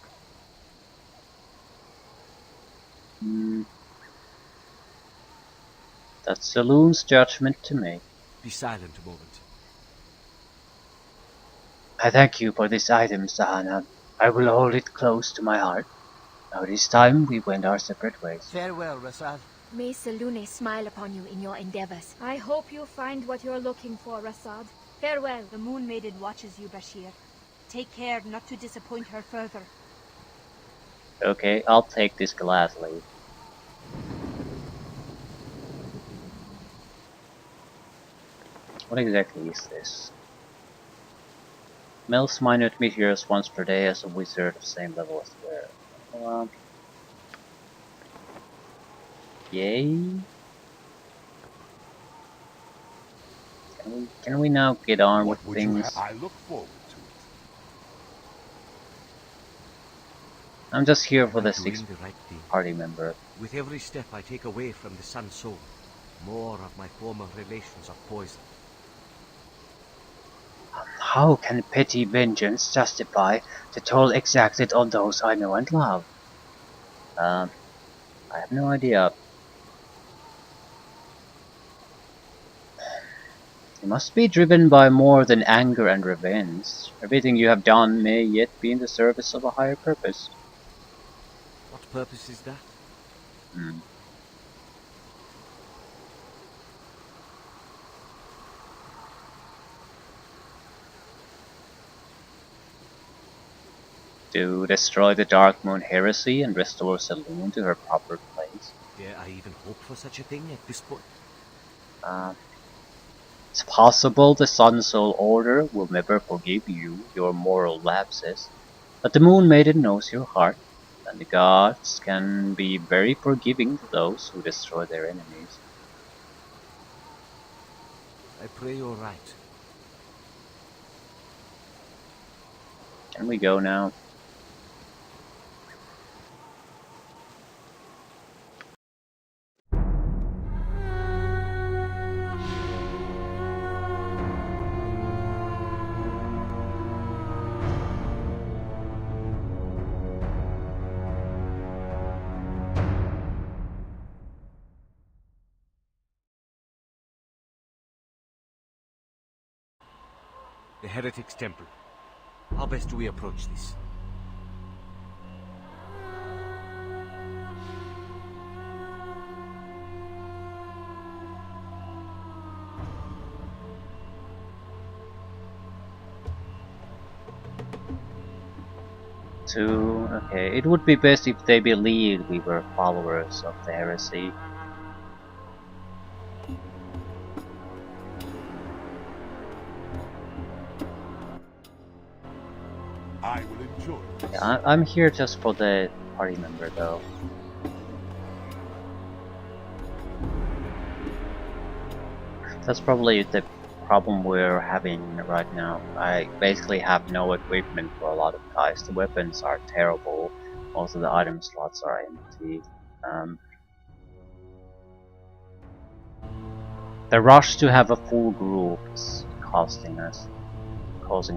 That's Saloon's judgment to make. Be silent a moment. I thank you for this item, Sahana. I will hold it close to my heart. Now this time we went our separate ways. Farewell, Rasaad. May Selune smile upon you in your endeavors. I hope you find what you're looking for, Rasaad. Farewell. The Moon Maiden watches you, Bashir. Take care not to disappoint her further. Okay, I'll take this gladly. What exactly is this? Melts minute meteors once per day as a wizard of same level as the yay? Can we now get on with things? I look forward to it. I'm just here for the doing sixth the right thing. party member. With every step I take away from the Sun Soul, more of my former relations are poisoned. How can petty vengeance justify the toll exacted on those I know and love? I have no idea. You must be driven by more than anger and revenge. Everything you have done may yet be in the service of a higher purpose. What purpose is that? To destroy the Dark Moon heresy and restore Selûne to her proper place. Dare I even hope for such a thing at this point? It's possible the Sun Soul Order will never forgive you your moral lapses, but the Moon Maiden knows your heart, and the gods can be very forgiving to those who destroy their enemies. I pray you're right. Can we go now? The Heretic's Temple. How best do we approach this? Okay, it would be best if they believed we were followers of the heresy. I will enjoy this. Yeah, I'm here just for the party member though. That's probably the problem we're having right now. I basically have no equipment for a lot of guys. The weapons are terrible. Most of the item slots are empty. The rush to have a full group is causing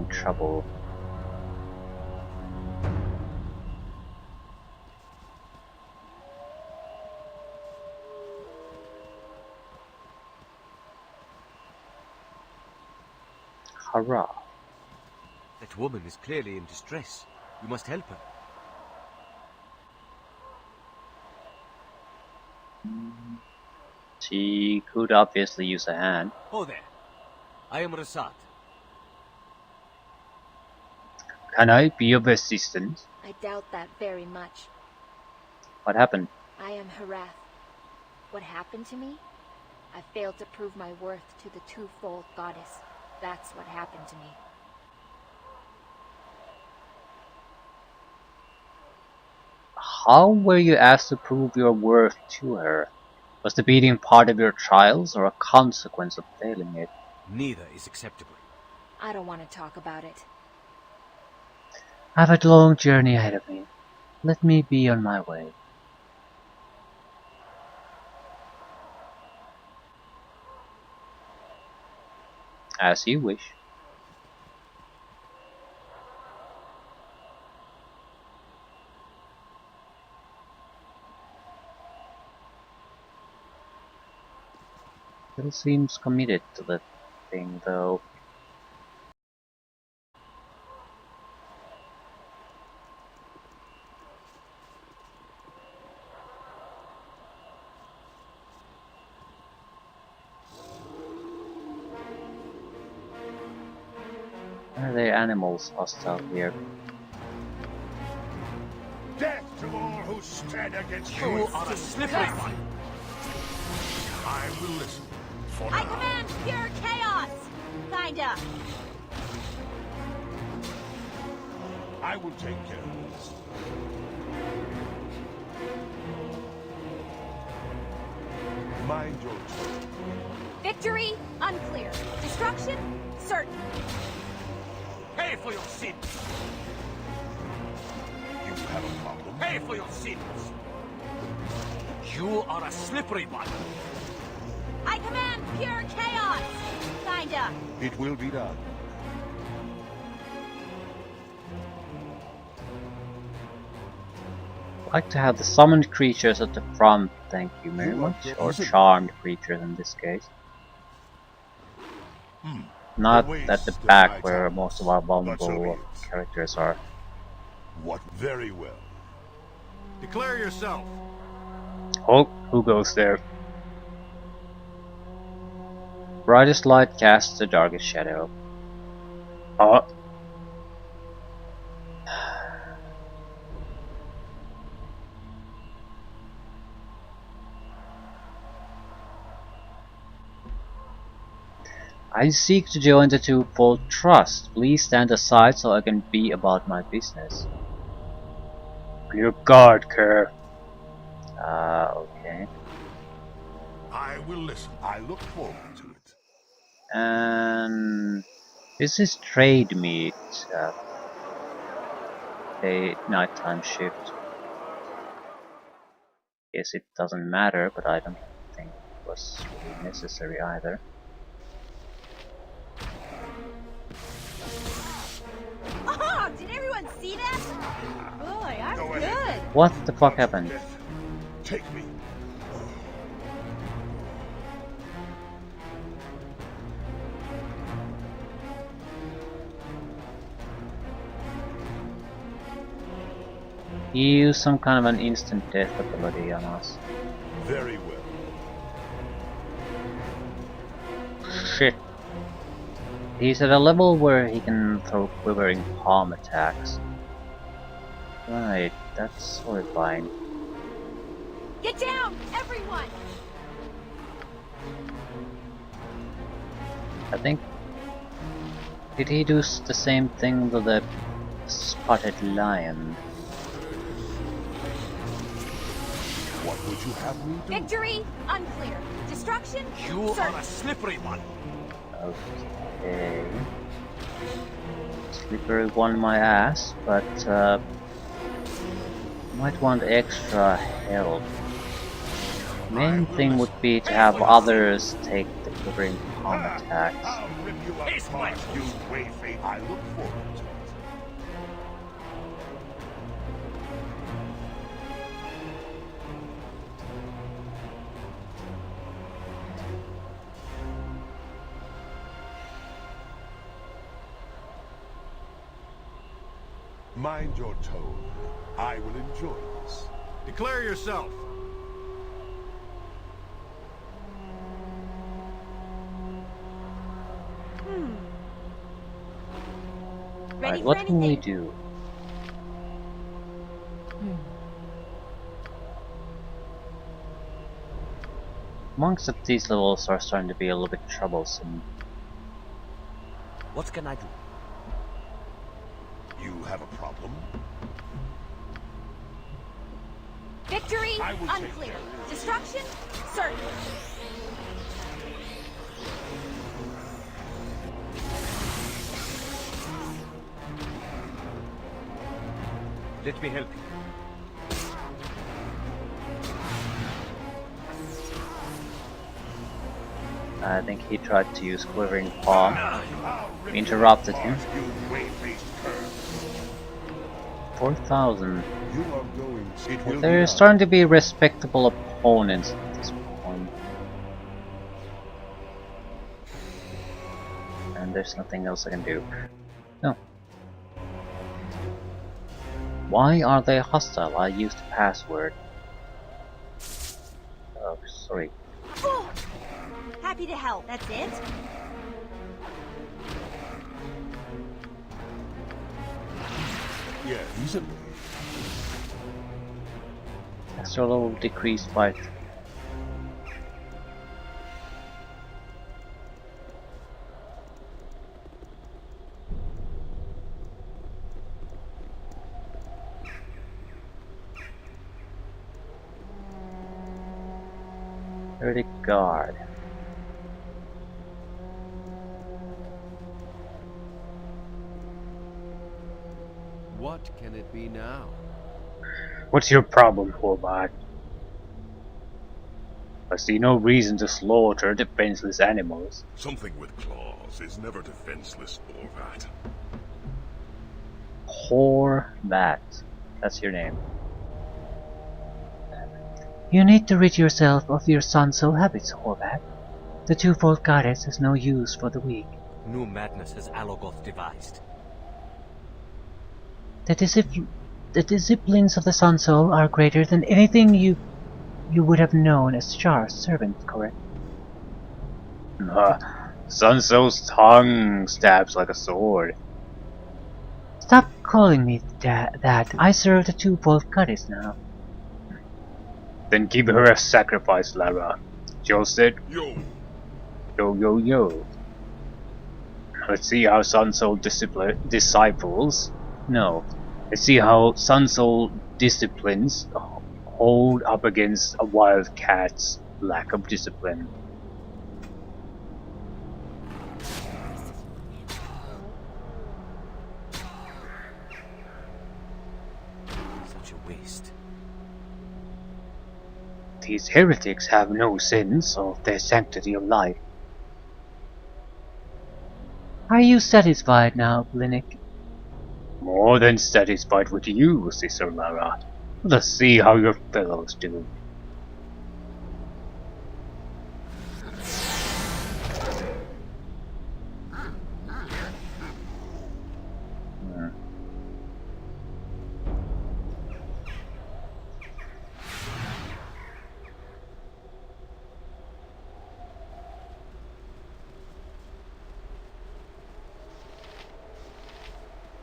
trouble. Hurrah. That woman is clearly in distress. You must help her. She could obviously use a hand. Oh there. I am Rasaad. Can I be of assistance? I doubt that very much. What happened? I am Harath. What happened to me? I failed to prove my worth to the twofold goddess. That's what happened to me. How were you asked to prove your worth to her? Was the beating part of your trials or a consequence of failing it? Neither is acceptable. I don't want to talk about it. I have a long journey ahead of me. Let me be on my way. As you wish. Still seems committed to the thing, though. Are there animals hostile here? Death to all who stand against You are a slippery one. I will listen. For I now. command pure chaos! Kinda. I will take care of this. Mind your tone. Victory? Unclear. Destruction? Certain. Pay for your sins. You have a problem? Pay for your sins. You are a slippery one. I command pure chaos! Kinda. It will be done. I'd like to have the summoned creatures at the front, thank you very much. Or charmed creatures in this case. Not at the back where most of our vulnerable characters are. What? Very well. Declare yourself. Oh, who goes there? Brightest light casts the darkest shadow. I seek to join the twofold trust. Please stand aside so I can be about my business. On your guard, Kerr. Okay. I will listen. I look forward to it. And this is trade meet. A nighttime shift. Guess it doesn't matter, but I don't think it was really necessary either. Oh, did everyone see that? Boy, I'm Go good. ahead. What the fuck happened? Take me. He used some kind of an instant death ability on us. Very well. Shit. He's at a level where he can throw quivering palm attacks. Right, that's horrifying. Get down, everyone! I think... Did he do the same thing with the spotted lion? What would you have me do? Victory? Unclear. Destruction? You certain. are a slippery one. Okay. Slippery won my ass, but might want extra help. Main thing would be to have others take the quivering palm attacks. I'll rip you apart, you wayfarer. I look forward to it. Mind your tone. I will enjoy this. Declare yourself. Ready Alright, for what can we anything? do? Monks at these levels are starting to be a little bit troublesome. What can I do? You have a problem? Victory I will take unclear. care of it. Destruction certain. Let me help you. I think he tried to use Quivering Paw. We interrupted him. 4,000. You are going. It will They're be starting to be respectable opponents at this point. And there's nothing else I can do. No. Why are they hostile? I used the password. Oh, sorry. Oh, happy to help. That's it? Yeah, easily. Extra level decreased by guard. What can it be now? What's your problem, Horvat? I see no reason to slaughter defenseless animals. Something with claws is never defenseless or that. Horvat. That's your name. You need to rid yourself of your son's soul habits, Horvat. The twofold goddess has no use for the weak. New madness has Alogoth devised. The disciplines of the Sun Soul are greater than anything you would have known as Char's servant, correct? Sun Soul's tongue stabs like a sword. Stop calling me that. I serve the twofold goddess now. Then give her a sacrifice, Lara. Joe said, Yo! Yo. Let's see how Sun Soul disciples. No. Let's see how Sun Soul disciplines hold up against a wildcat's lack of discipline. Such a waste. These heretics have no sense of their sanctity of life. Are you satisfied now, Blinik? More than satisfied with you, Sister Lara. Let's see how your fellows do.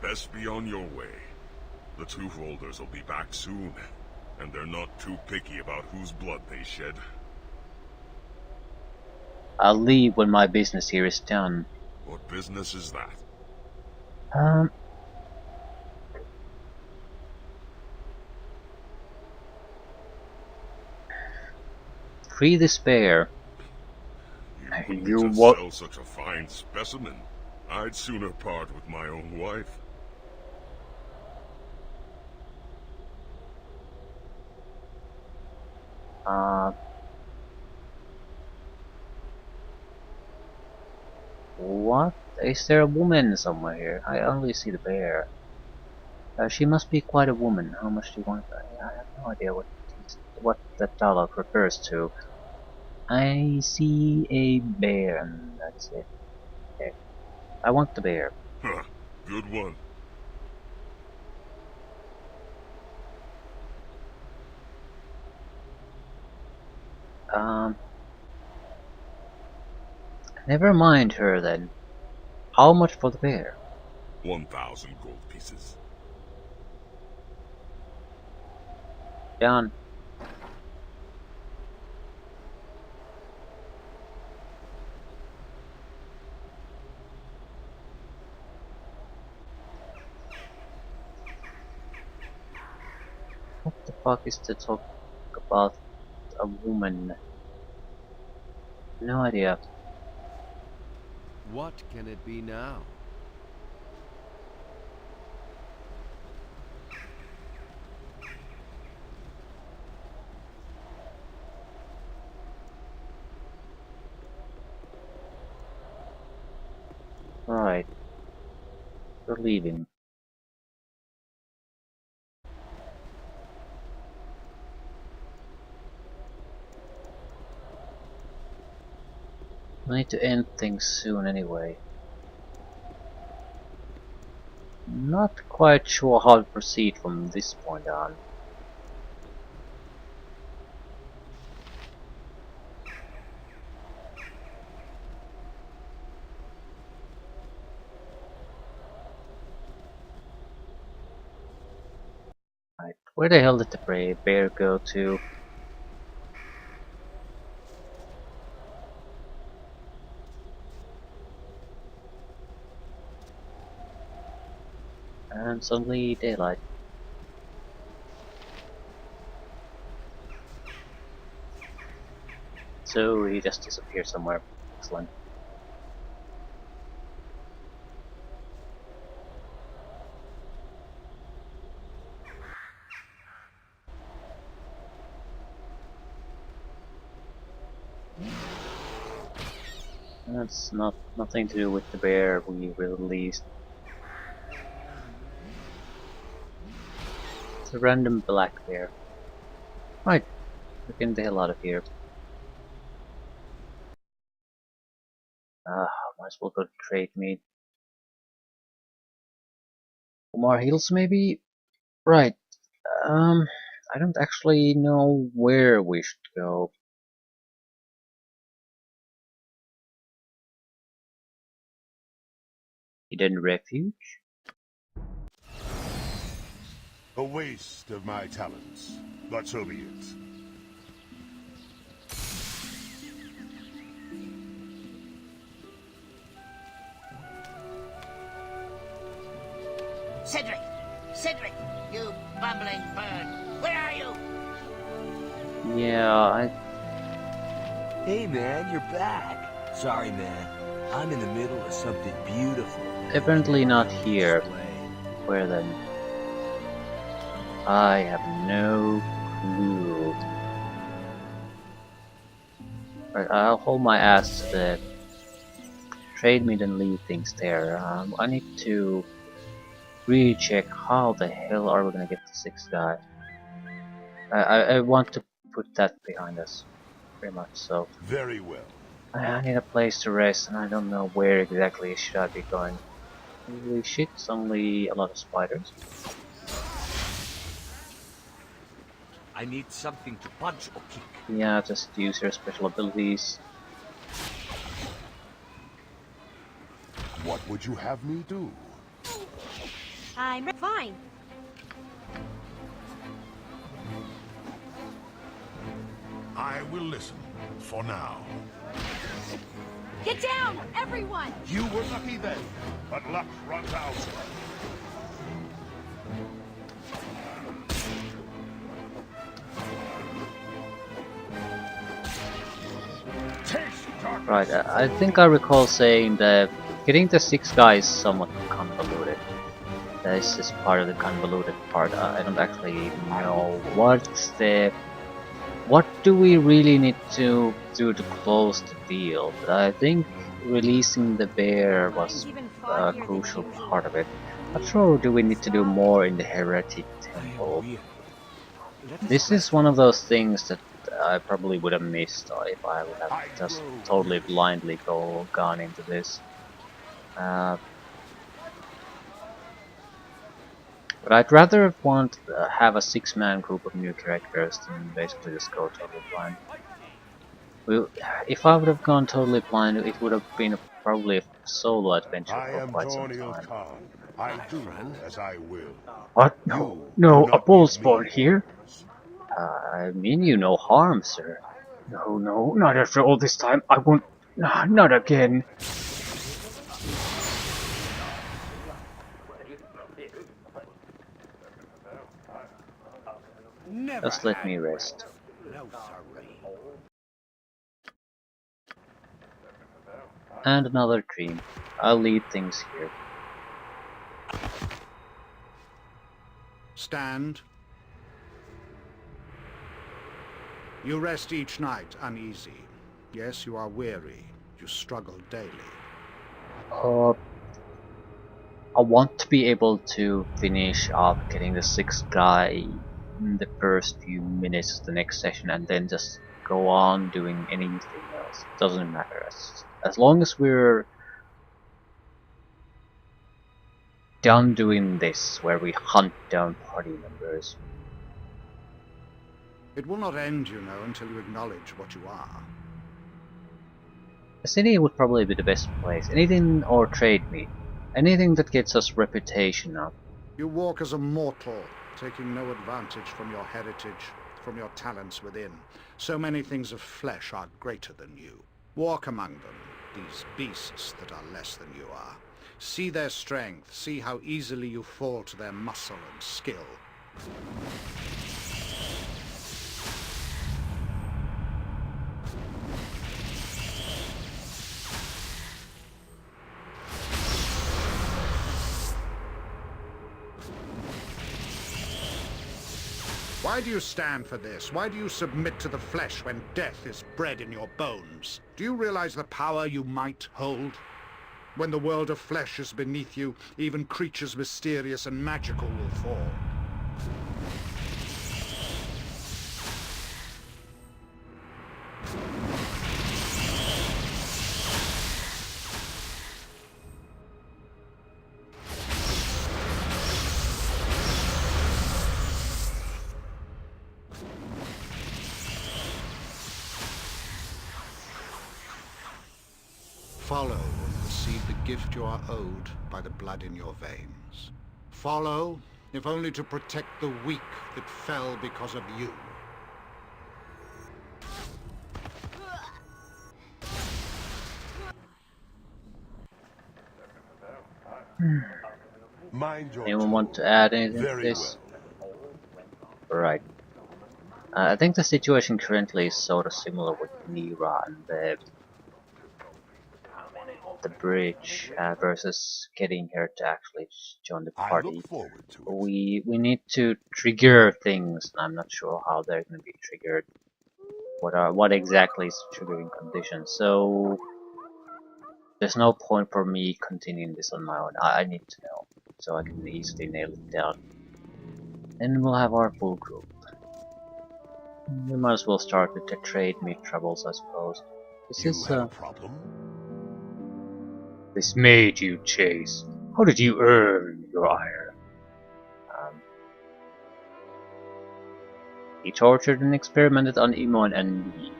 Best be on your way. The Twofolders will be back soon, and they're not too picky about whose blood they shed. I'll leave when my business here is done. What business is that? Free this bear. You wouldn't just sell such a fine specimen. I'd sooner part with my own wife. What? Is there a woman somewhere here? I only see the bear. She must be quite a woman. How much do you want? I have no idea what that dialogue refers to. I see a bear, and that's it. Okay. I want the bear. Huh. Good one. Um, Never mind her then. How much for the bear? 1,000 gold pieces. Done. What the fuck is to talk about a woman? No idea. What can it be now? Right. We're leaving. I need to end things soon anyway. Not quite sure how to proceed from this point on. Right. Where the hell did the bear go to? And suddenly daylight. So he just disappeared somewhere. Excellent. That's nothing to do with the bear we released. It's a random black bear. Right, we're getting the hell out of here. Might as well go to trade meat. More heals maybe? Right. Um, I don't actually know where we should go. Hidden refuge? A waste of my talents, but so be it. Cedric! Cedric! You bumbling bird! Where are you? Yeah, Hey man, you're back. Sorry man, I'm in the middle of something beautiful. Apparently not here. Where then? I have no clue. Right, I'll hold my ass to the trade meet and leave things there. I need to recheck how the hell are we gonna get the sixth guy. I want to put that behind us, pretty much so. Very well. I need a place to rest, and I don't know where exactly should I be going. Holy shit, it's only a lot of spiders. I need something to punch or kick. Yeah, just use your special abilities. What would you have me do? I'm fine. I will listen, for now. Get down, everyone! You were lucky then, but luck runs out. Right, I think I recall saying that getting the six guys is somewhat convoluted. This is part of the convoluted part. I don't actually know what do we really need to do to close the deal. But I think releasing the bear was a crucial part of it. Not sure do we need to do more in the heretic temple. This is one of those things that I probably would have missed if I would have just totally blindly gone into this. But I'd rather have a 6-man group of new characters than basically just go totally blind. We, if I would have gone totally blind, it would have been probably a solo adventure I for am quite some Dorniel time. Khan. I do as I will. What? No, You no, do a not bull give me spawned here? orders. I mean you no harm, sir. No, no, not after all this time. I won't. Not again. Never Just let had me well. rest. No, sorry. And another dream. I'll leave things here. Stand. You rest each night uneasy. Yes, you are weary. You struggle daily. I want to be able to finish off getting the sixth guy in the first few minutes of the next session and then just go on doing anything else. Doesn't matter. As long as we're done doing this, where we hunt down party members. It will not end, you know, until you acknowledge what you are. The city would probably be the best place. Anything or trade me. Anything that gets us reputation up. You walk as a mortal, taking no advantage from your heritage, from your talents within. So many things of flesh are greater than you. Walk among them, these beasts that are less than you are. See their strength, see how easily you fall to their muscle and skill. Why do you stand for this? Why do you submit to the flesh when death is bred in your bones? Do you realize the power you might hold? When the world of flesh is beneath you, even creatures mysterious and magical will fall. Follow and receive the gift you are owed by the blood in your veins. Follow, if only to protect the weak that fell because of you. Mind your Anyone tone. want to add anything to Very this? well. Right. I think the situation currently is sort of similar with Nira and the bridge versus getting her to actually join the I party. look forward to it. We need to trigger things, and I'm not sure how they're going to be triggered. What exactly is the triggering condition? So there's no point for me continuing this on my own. I need to know so I can easily nail it down. Then we'll have our full group. We might as well start with the trade meet troubles, I suppose. This You is have a problem? This maid you chase. How did you earn your ire? He tortured and experimented on Imon and me.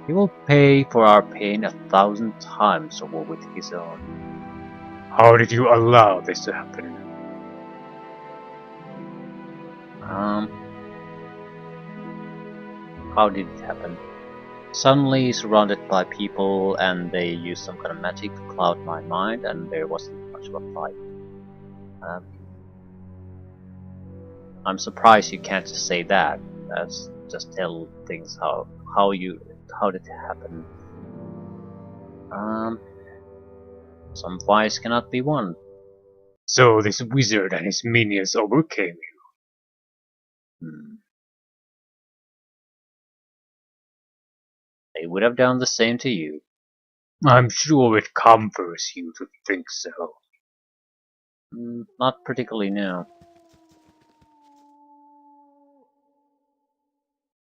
He will pay for our pain 1,000 times over with his own. How did you allow this to happen? How did it happen? Suddenly surrounded by people and they used some kind of magic to cloud my mind and there wasn't much of a fight. I'm surprised you can't just say that. That's just tell things how did it happen. Some fights cannot be won. So this wizard and his minions overcame you. They would have done the same to you. I'm sure it comforts you to think so. Not particularly, no.